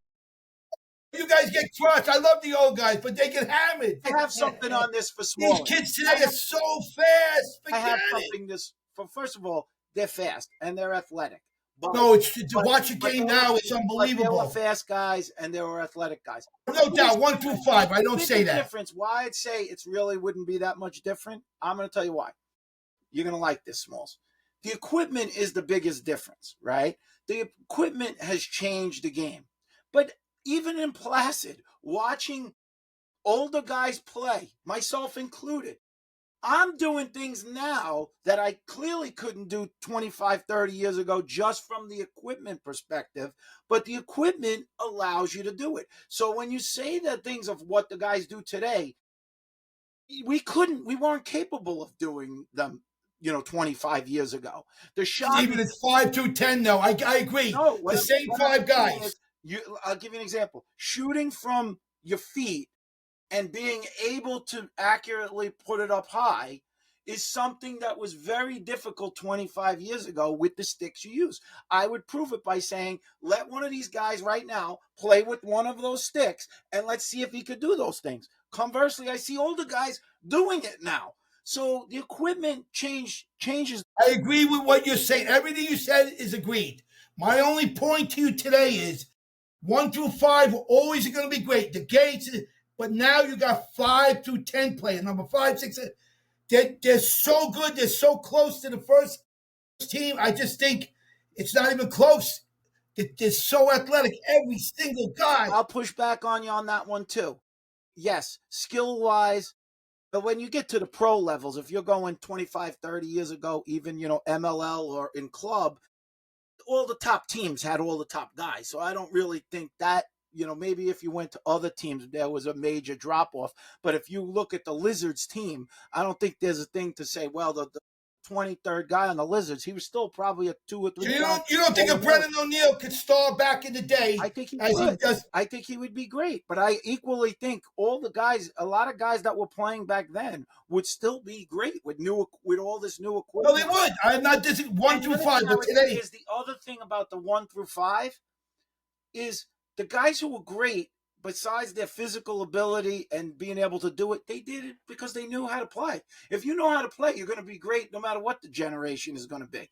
You guys get crushed. I love the old guys, but they get hammered. I have something on this for small. These kids today are so fast. I have something for. First of all, they're fast and they're athletic. But, to watch a game now is unbelievable. They were fast guys and they were athletic guys. No doubt, 1 through 5. I don't say that. Difference. Why I'd say it's really wouldn't be that much different. I'm going to tell you why. You're going to like this, Smalls. The equipment is the biggest difference, right? The equipment has changed the game. But even in Placid, watching older guys play, myself included, I'm doing things now that I clearly couldn't do 25, 30 years ago just from the equipment perspective, but the equipment allows you to do it. So when you say that things of what the guys do today, we weren't capable of doing them 25 years ago. The shot, even it's 5 through 10, though. I agree. No, the same 5 guys. I'll give you an example. Shooting from your feet and being able to accurately put it up high is something that was very difficult 25 years ago with the sticks you use. I would prove it by saying, let one of these guys right now play with one of those sticks and let's see if he could do those things. Conversely, I see older guys doing it now. So the equipment changes. I agree with what you're saying. Everything you said is agreed. My only point to you today is 1 through 5 always are going to be great. The gates, but now you got 5 through 10 players. Number 5, 6, they're so good. They're so close to the first team. I just think it's not even close. They're so athletic, every single guy. I'll push back on you on that one too. Yes, skill-wise. But when you get to the pro levels, if you're going 25, 30 years ago, even, MLL or in club, all the top teams had all the top guys. So I don't really think that, maybe if you went to other teams, there was a major drop-off. But if you look at the Lizards team, I don't think there's a thing to say, well, the 23rd guy on the Lizards, he was still probably a 2 or 3. So you don't think a Brennan O'Neill could star back in the day? I think he would. I think he would be great. But I equally think a lot of guys that were playing back then would still be great with all this new equipment. Well, they would. I'm not disagreeing 1 through 5, but today is the other thing about the 1 through 5 is the guys who were great. Besides their physical ability and being able to do it, they did it because they knew how to play. If you know how to play, you're going to be great no matter what the generation is going to be.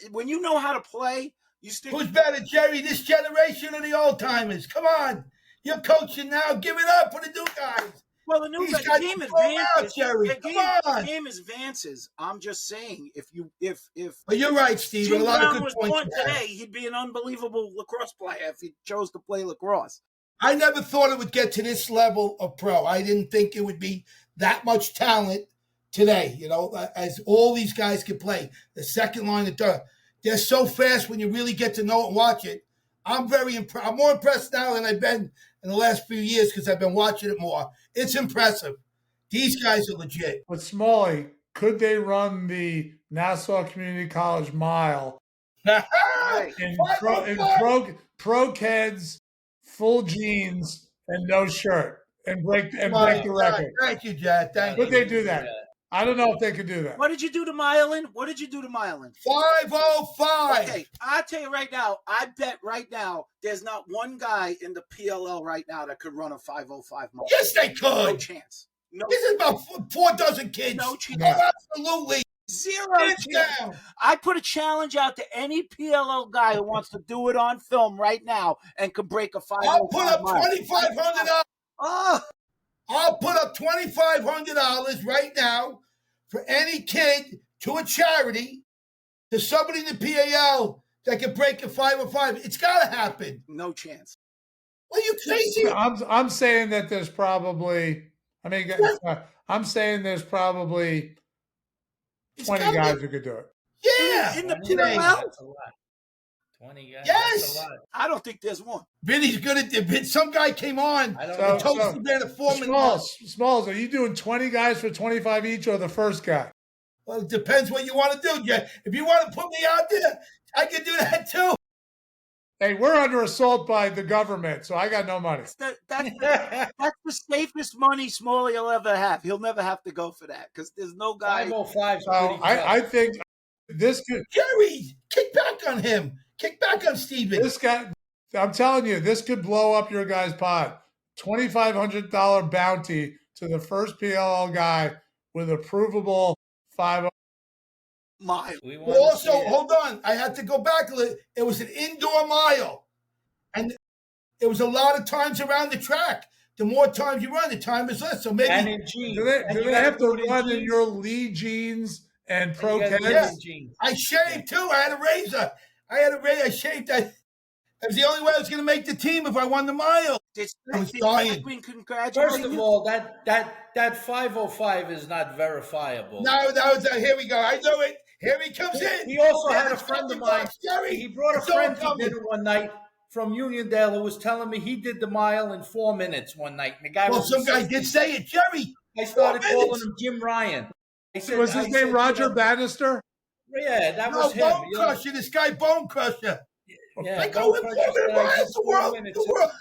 When you know how to play, you still. Who's better, Gerry, this generation or the old timers? Come on. You're coaching now. Give it up for the new guys. Well, the new These guy, guys the game throw 'em out, advances. Gerry. The Come game, on. the game advances. I'm just saying, if But you're right, Steve. A Jim lot of Brown good was points born you had. today, he'd be an unbelievable lacrosse player if he chose to play lacrosse. I never thought it would get to this level of pro. I didn't think it would be that much talent today, as all these guys can play. The second line, the third. They're so fast when you really get to know it and watch it. I'm very impressed. I'm more impressed now than I've been in the last few years because I've been watching it more. It's impressive. These guys are legit. But Smalley, could they run the Nassau Community College mile Right. in Five. pro kids, full jeans and no shirt, and break the record? Thank you, Jack. Thank Could you. they do that? I don't know if they could do that. What did you do to Mylan? 5:05. Okay, I'll tell you right now, I bet right now there's not one guy in the PLL right now that could run a 5:05 mile. Yes, they No could. chance. No, This is about 4 dozen kids. No chance. Oh, absolutely. zero Hands chance. down. I put a challenge out to any PLL guy who wants to do it on film right now and can break a 5:05 I'll put up mile. $2,500. Oh, I'll put up $2,500 right now for any kid to a charity, to somebody in the PAL that can break a 5:05. It's got to happen. no chance. Are you crazy? I'm saying that there's probably. I'm saying there's probably 20 guys who could do it. Yeah. In the 20 PLL? That's a lot. 20 guys. Yes. That's a lot. I don't think there's one. Vinny's good at it. Some guy came on I don't and know. told us to get a 4-minute. Smalls, are you doing 20 guys for 25 each or the first guy? Well, it depends what you want to do, Jeff. If you want to put me out there, I can do that too. Hey, we're under assault by the government, so I got no money. That's the safest money Smalley will ever have. He'll never have to go for that because there's no guy. 5:05 's So pretty I think this could. Gerry, kick back on him. Kick back on Steven. This guy, I'm telling you, this could blow up your guy's pod. $2,500 bounty to the first PLL guy with a provable 5. Mile. We want Well, to also, see it. hold on. I had to go back a little. It was an indoor mile. And it was a lot of times around the track. The more times you run, the time is less. So maybe And in jeans. Do they, And do you they gotta have to do it in run in jeans. your Lee jeans and And pro you gotta do it Keds? in jeans. I shaved too. I had a razor. I shaved. That was the only way I was going to make the team if I won the mile. I was dying. First of all, that 5:05 is not verifiable. Now, here we go. I know it. Here he comes in. He also There's had a the friend of fucking mine. box, Gerry. He brought a It's all friend to coming. dinner one night from Uniondale who was telling me he did the mile in 4 minutes one night. And the guy Well, was some guy did say it, Gerry. I started 4 calling minutes. him Jim Ryan. I said, Was his name Roger Bannister? Yeah, that No, was him. Bone Crusher. This guy, Bone Crusher. Yeah, I go in Bone 4 Crusher minute said I miles. did The 4 world. minutes. The world.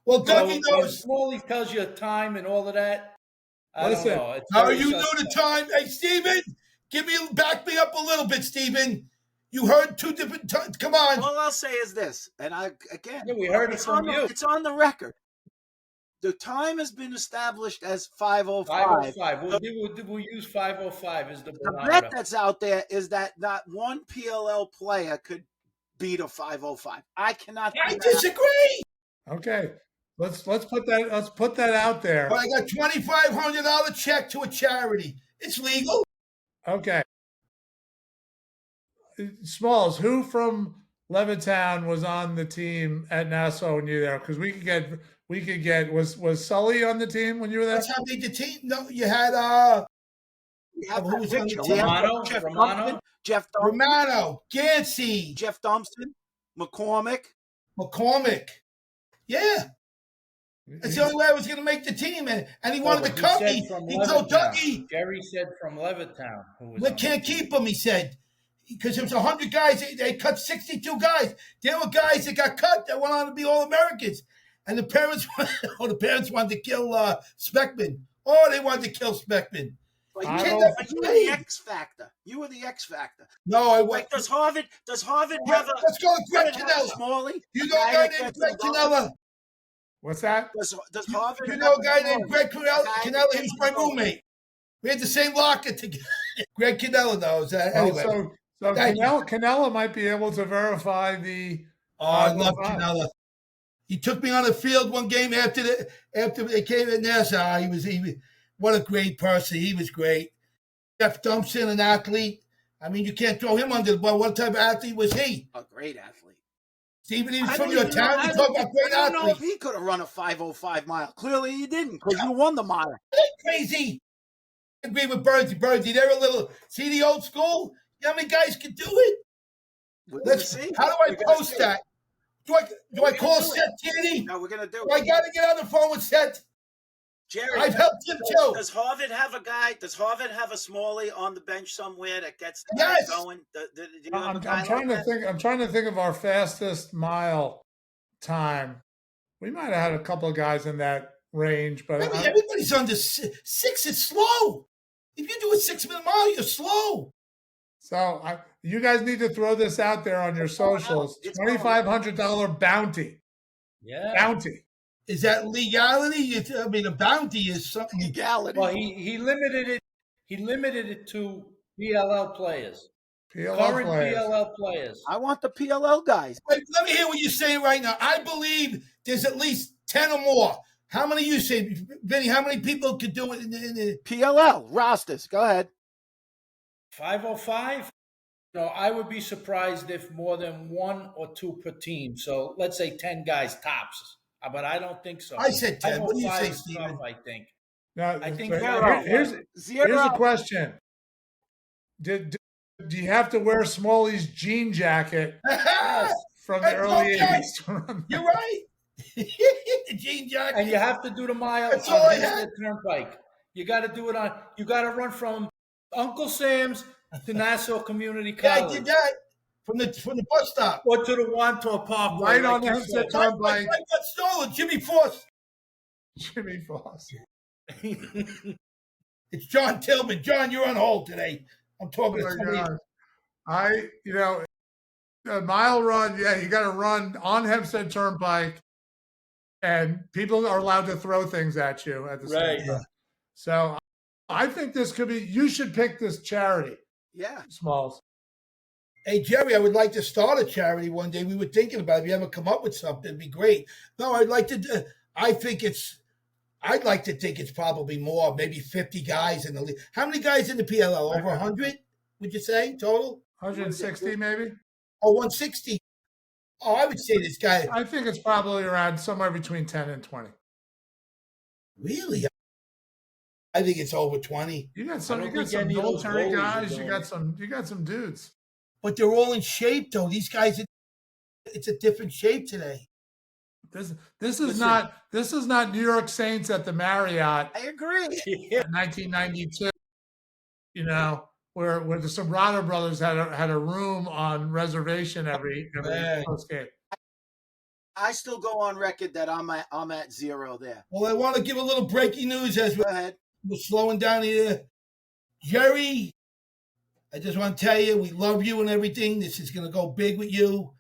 Well, So Dougie when knows. Smalley tells you time and all of that, I Listen, don't know. It's How are very you know the suspect. time? Hey, Steven, back me up a little bit, Steven. You heard 2 different times. Come on. All I'll say is this, and Yeah, we heard it it's from on you. it's on the record. The time has been established as 5:05. 5:05. We'll use 5:05 as the The barometer. bet that's out there is that not one PLL player could beat a 5:05. I cannot. I disagree. Okay. Let's put that out there. But I got $2,500 check to a charity. It's legal. Okay. Smalls, who from Levittown was on the team at Nassau when you were there? Because we could get was Sully on the team when you were there? That's how they did the team. No, you had who was on the team? Romano? Jeff Romano? Thompson, Jeff Thompson, Romano, Gansey, Jeff Thompson, McCormick. McCormick. Yeah. That's the only way I was going to make the team. And he wanted to cut me. He told Dougie, Gerry said from Levittown. we can't keep him, he said. Because there was 100 guys. They cut 62 guys. There were guys that got cut that went on to be All-Americans. And the parents wanted to kill Speckman. Oh, they wanted to kill Speckman. But I you don't- were the X factor. You were the X factor. No, I Like, went. does Harvard have a Let's go to Greg Canella. Smalley? You know a guy named Greg Canella? What's that? Does Harvard? You know a guy have named Greg Canella? He was my roommate. We had the same locker together. Greg Canella knows. Anyway. So Thank you. Canella might be able to verify the. Oh, I love Canella. He took me on the field one game after they came at Nassau. What a great person. He was great. Jeff Dumpson, an athlete. I mean, you can't throw him under the bus. What type of athlete was he? A great athlete. Stephen, he was from your town. You talk about great athletes. I don't know if athletes. he could have run a 5:05 mile. Clearly, he didn't because you won the mile. Crazy. I agree with Birdsey. They're a little. See the old school? You know how many guys can do it? How do I post that? Do I call Seth Tierney? No, we're gonna do it. I got to get on the phone with Seth. Jerry, I've helped him too. Does Harvard have a guy? Does Harvard have a Smallie on the bench somewhere that gets the yes. going? I'm trying to think. I'm trying to think of our fastest mile time. We might have had a couple of guys in that range, but everybody's under 6. It's slow. If you do a 6-minute mile, you're slow. So you guys need to throw this out there on your socials. $2,500 bounty. Yeah, bounty. Is that legality? I mean, a bounty is something. Legality. Well, he limited it. He limited it to PLL players. Current PLL players. I want the PLL guys. Wait, let me hear what you're saying right now. I believe there's at least 10 or more. How many you say, Vinny? How many people could do it in the PLL rosters? Go ahead. 505. No, I would be surprised if more than 1 or 2 per team. So let's say 10 guys tops. But I don't think so. I said 10. What do you say, Steven? I think. No, I think here's a question. Do you have to wear Smalley's jean jacket from the early 80s? You're right. The jean jacket. And you have to do the mile on the turnpike. You got to do it on. You got to run from Uncle Sam's to Nassau Community College. Yeah, I did that from the bus stop. Or to the Wantor Park. Right on the Hempstead Turnpike. I got stolen. Jimmy Force. Jimmy Force. It's John Tillman. John, you're on hold today. I'm talking to somebody. A mile run, yeah, you got to run on Hempstead Turnpike, and people are allowed to throw things at you at the same time. So I think this could be, you should pick this charity. Yeah. Smalls. Hey, Gerry, I would like to start a charity one day. We were thinking about it. If you ever come up with something, it'd be great. No, I'd like to think it's probably more, maybe 50 guys in the league. How many guys in the PLL? Over 100, would you say, total? 160, maybe? Oh, 160. Oh, I would say this guy. I think it's probably around somewhere between 10 and 20. Really? I think it's over 20. You got some military guys. You got some dudes. But they're all in shape, though. These guys, it's a different shape today. This is not New York Saints at the Marriott. I agree. In 1992, where the Sobrano brothers had a room on reservation every post game. I still go on record that I'm at 0 there. Well, I want to give a little breaking news as we're slowing down here. Gerry, I just want to tell you, we love you and everything. This is going to go big with you.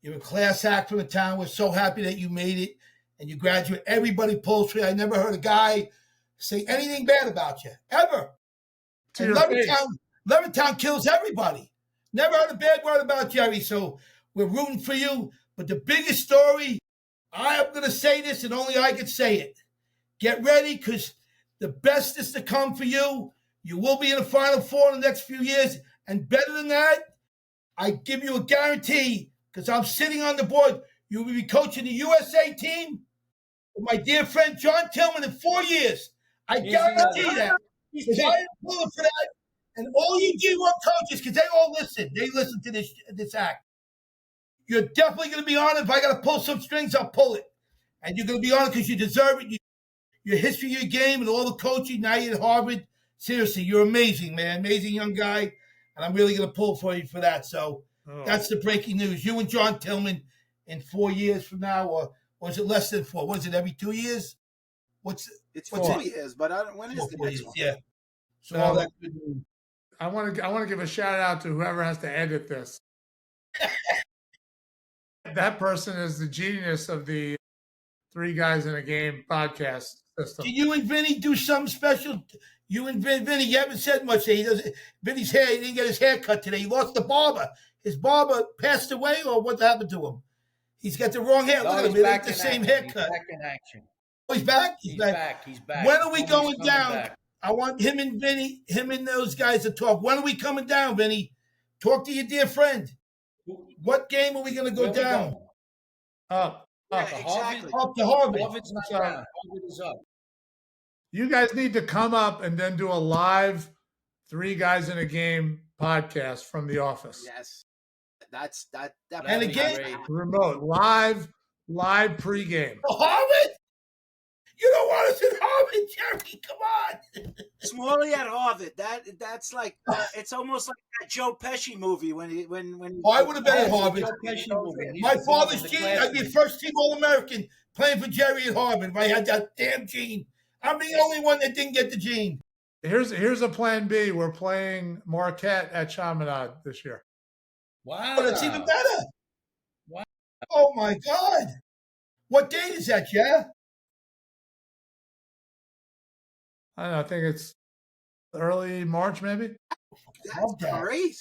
You're a class act from the town. We're so happy that you made it and you graduate. Everybody pulls for you. I never heard a guy say anything bad about you, ever. And Levittown kills everybody. Never heard a bad word about Gerry, so we're rooting for you. But the biggest story, I'm going to say this, and only I can say it. Get ready, because the best is to come for you. You will be in the Final Four in the next few years. And better than that, I give you a guarantee, because I'm sitting on the board, you will be coaching the USA team with my dear friend John Tillman in 4 years. I guarantee that. Because I am pulling for that. And all you D1 coaches, because they all listen. They listen to this act. You're definitely going to be on it. If I got to pull some strings, I'll pull it. And you're going to be on it because you deserve it. Your history, your game, and all the coaching. Now you're at Harvard. Seriously, you're amazing, man. Amazing young guy. And I'm really going to pull for you for that. So that's the breaking news. You and John Tillman in 4 years from now, or is it less than 4? What is it, every 2 years? It's 4 years, but when is the next one? Yeah. So all that good news. I want to give a shout out to whoever has to edit this. That person is the genius of the 3 Guys in a Game podcast system. Do you and Vinny do something special? You and Vinny, you haven't said much. He doesn't. Vinny's hair. He didn't get his hair cut today. He lost the barber. His barber passed away, or what happened to him? He's got the wrong hair. No, Look at him. he's It ain't back the in same action. He's haircut. back in action. Oh, he's back? He's back. He's back. When are we He's going coming down? back. I want him and Vinny, him and those guys to talk. When are we coming down, Vinny? Talk to your dear friend. What game are we going to go Where we down? going? Up. Yeah, Harvard? exactly. Up to Harvard. Harvard's not So- down. Harvard is up. You guys need to come up and then do a live 3 guys in a game podcast from the office. Yes. That And That'd be again- great. Remote, live pregame. Harvard? You don't want us in Harvard, Gerry. Come on. Smalley at Harvard. That's like it's almost like that Joe Pesci movie when he Oh, I would have been at Harvard. Joe Pesci movie. He's My the father's the gene, I'd be classmate. first team All-American playing for Gerry at Harvard if I had that damn gene. I'm the only one that didn't get the gene. Here's a plan B. We're playing Marquette at Chaminade this year. Wow. Oh, that's even better. Wow. Oh, my God. What date is that, yeah? I don't know, I think it's early March, maybe. Love that's that. great.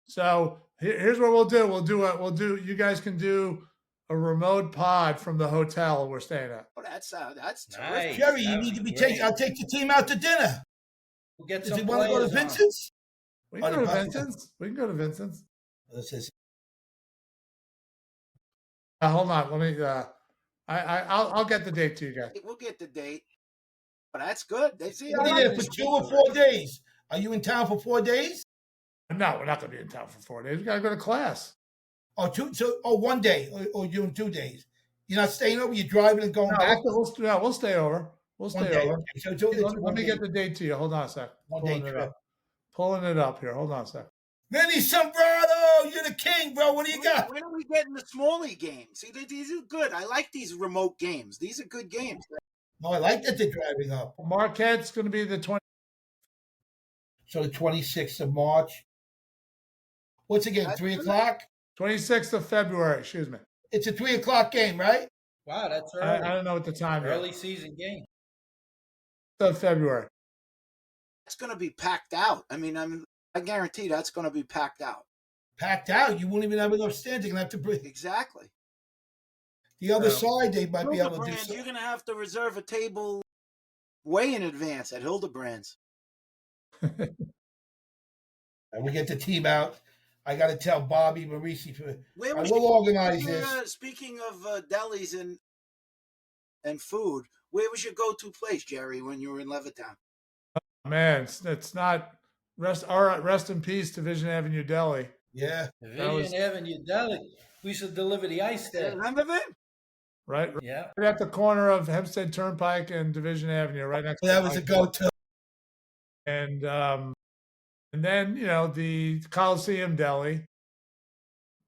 So here's what we'll do. You guys can do a remote pod from the hotel we're staying at. Oh, that's Nice. terrific. Gerry, you That'd need to be great. taking. I'll take the team out to dinner. We'll get Does some he want to go to players on. Vincent's? We can go to Vincent's. We can go to Vincent's. This is Hold on. Let me. I'll get the date to you guys. We'll get the date. But that's good. They see. You'll be there for 2 or 4 days. Are you in town for 4 days? No, we're not going to be in town for 4 days. We got to go to class. Oh, 1 day, or you're in 2 days. You're not staying over. You're driving and going No, back. we'll stay over. We'll 1 stay day. over. Okay. So it's Let one me day. get the date to you. Hold on a sec. 1 day trip. Pulling it up here. Hold on a sec. Vinny Sombrado, you're the king, bro. What do you got? When are we getting the Smalley games? See, these are good. I like these remote games. These are good games. No, I like that they're driving up. Marquette's going to be the 20. So the 26th of March. What's again? That's 3 good. o'clock. 26th of February. Excuse me. It's a 3 o'clock game, right? Wow, that's I early. don't know what the time is. Early season game. Of February. It's going to be packed out. I mean, I guarantee that's going to be packed out. Packed out. You won't even have enough stands. You're gonna have to bring Exactly. the other Yeah. side. They might be able to do Hildebrand's, something. you're going to have to reserve a table way in advance at Hildebrand's. And we get the team out. I got to tell Bobby Marisi for. Where I was will organize this. Speaking of delis and food, where was your go-to place, Gerry, when you were in Levittown? Man, it's not rest in peace, Division Avenue Deli. Yeah. Division Avenue Deli. We used to deliver the ice there. Remember that? Right Yeah. at the corner of Hempstead Turnpike and Division Avenue, right next. That to was the a go-to. And then the Coliseum Deli,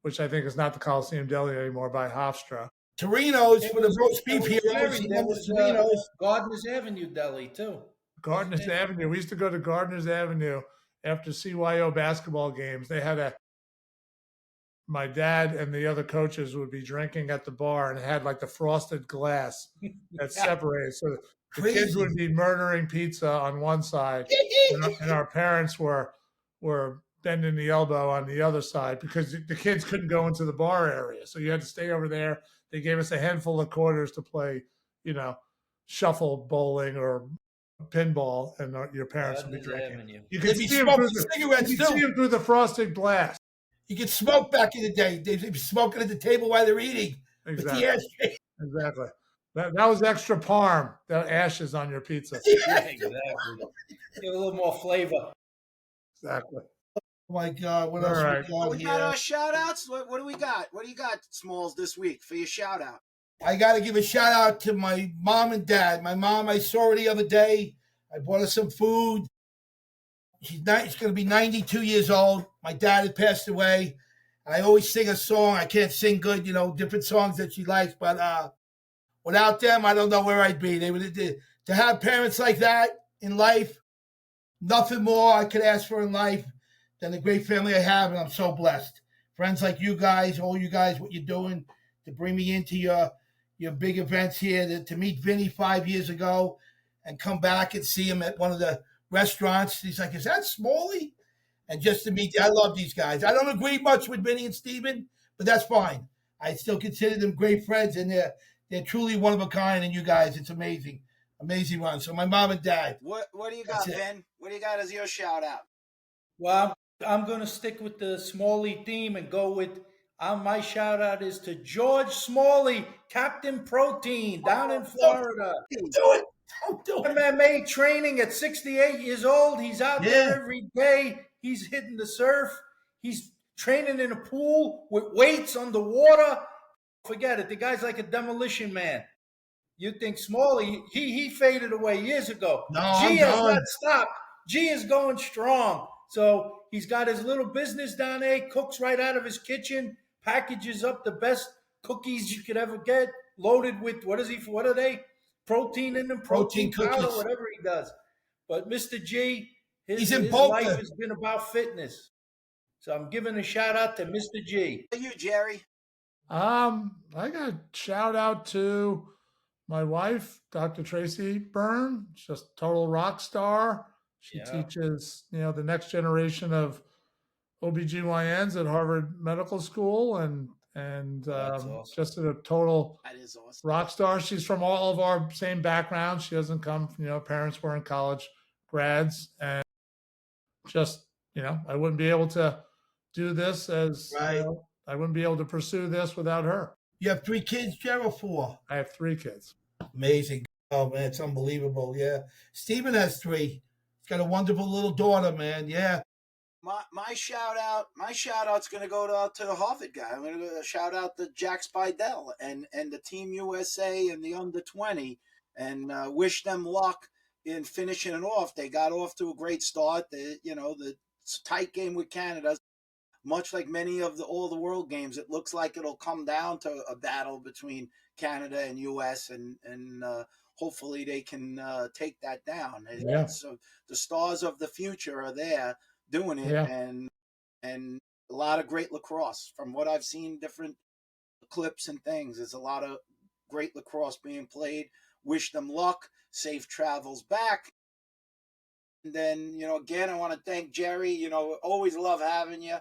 which I think is not the Coliseum Deli anymore, by Hofstra. Torino's for the roast beef There heroes. was, He there won the was Torino's. Gardner's Avenue Deli, too. Gardner's Avenue. We used to go to Gardner's Avenue after CYO basketball games. They had my dad and the other coaches would be drinking at the bar, and it had like the frosted glass that separated. So the kids would be murdering pizza on one side, and our parents were bending the elbow on the other side because the kids couldn't go into the bar area. So you had to stay over there. They gave us a handful of quarters to play, shuffle bowling or pinball, and your parents would be Gardner's drinking. Avenue. You They'd could be see them smoking through cigarettes you could see too. them through the frosted glass. You could smoke back in the day. They'd be smoking at the table while they're eating. Exactly. With the ashtray. Exactly. That was extra parm, the ashes on your pizza. Yeah, exactly. Give a little more flavor. Exactly. Oh my God, what All else right. we got We got here? our shout-outs. What do we got? What do you got, Smalls, this week for your shout-out? I got to give a shout out to my mom and dad. My mom, I saw her the other day. I bought her some food. She's going to be 92 years old. My dad had passed away. I always sing a song. I can't sing good, different songs that she likes. But without them, I don't know where I'd be. To have parents like that in life, nothing more I could ask for in life than the great family I have, and I'm so blessed. Friends like you guys, all you guys, what you're doing to bring me into your big events here, to meet Vinny 5 years ago and come back and see him at one of the restaurants. He's like, is that Smalley? And just to meet you, I love these guys. I don't agree much with Vinny and Steven, but that's fine. I still consider them great friends, and they're truly one of a kind. And you guys, it's amazing, amazing run. So my mom and dad. What do you got, Ben? What do you got as your shout out? Well, I'm going to stick with the Smalley theme and go with my shout out is to George Smalley, Captain Protein, down in Florida. Don't do it. Don't do it. MMA training at 68 years old. He's out there every day. He's hitting the surf. He's training in a pool with weights underwater. Forget it. The guy's like a demolition man. You think Smalley, he faded away years ago. No, G has not stopped. G is going strong. So he's got his little business down there, cooks right out of his kitchen, packages up the best cookies you could ever get, loaded with, what are they? Protein in them, protein powder, cookies. whatever he does. But Mr. G, his life has been about fitness. So I'm giving a shout out to Mr. G. You, Gerry. I got a shout out to my wife, Dr. Tracy Byrne, just total rock star. She teaches, the next generation of OBGYNs at Harvard Medical School, and awesome. Just a total rock star. She's from all of our same backgrounds. She doesn't come from, parents weren't college grads, and just, I wouldn't be able to do this I wouldn't be able to pursue this without her. You have 3 kids, Gerry, or 4? I have 3 kids. Amazing. Oh, man, it's unbelievable. Yeah. Stephen has 3. He's got a wonderful little daughter, man. Yeah. My shout out's going to go to the Harvard guy. I'm going to shout out to Jack Spidell and the Team USA and the under 20, and wish them luck in finishing it off. They got off to a great start. The tight game with Canada. Much like many of all the world games, it looks like it'll come down to a battle between Canada and U.S. and hopefully they can take that down. Yeah. So the stars of the future are there doing it, and a lot of great lacrosse. From what I've seen, different clips and things, there's a lot of great lacrosse being played. Wish them luck. Safe travels back. And then, again, I want to thank Gerry. Always love having you.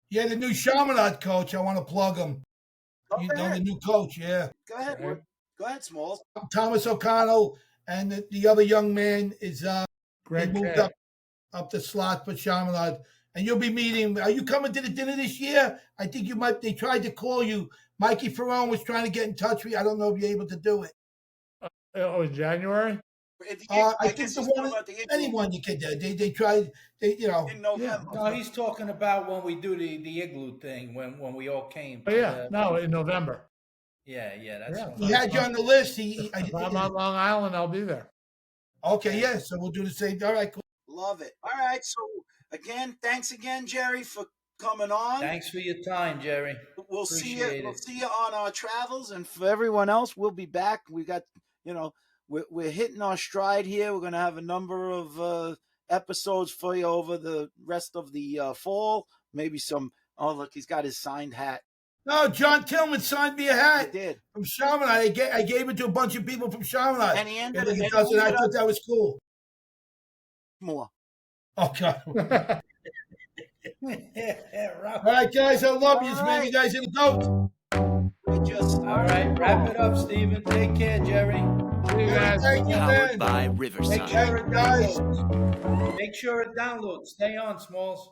Yeah, the new Chaminade coach. I want to plug him. The new coach, yeah. Go ahead, Go ahead, Smalls. Thomas O'Connell, and the other young man is Greg moved up the slot for Chaminade. And you'll be meeting. Are you coming to the dinner this year? I think you might. They tried to call you. Mikey Ferrone was trying to get in touch with you. I don't know if you're able to do it. In January? I think anyone you can do. They tried. In November. Yeah. No, he's talking about when we do the igloo thing when we all came. Oh yeah, in November. Yeah, that's. He had you on the list. If I'm on Long Island, I'll be there. Okay, yeah. So we'll do the same. All right, cool. Love it. All right. So again, thanks again, Gerry, for coming on. Thanks for your time, Gerry. We'll see you. We'll see you on our travels, and for everyone else, we'll be back. We got We're hitting our stride here. We're going to have a number of episodes for you over the rest of the fall. Maybe some. Oh, look, he's got his signed hat. No, John Tillman signed me a hat. He did. From Chaminade. I gave it to a bunch of people from Chaminade. And he ended I thought that was cool. More. Oh, God. All right, guys. I love you, man. You guys are the GOAT. All right, wrap it up, Stephen. Take care, Gerry. See you guys. Thank you, man. By Riverside. Take care, guys. Make sure it downloads. Stay on, Smalls.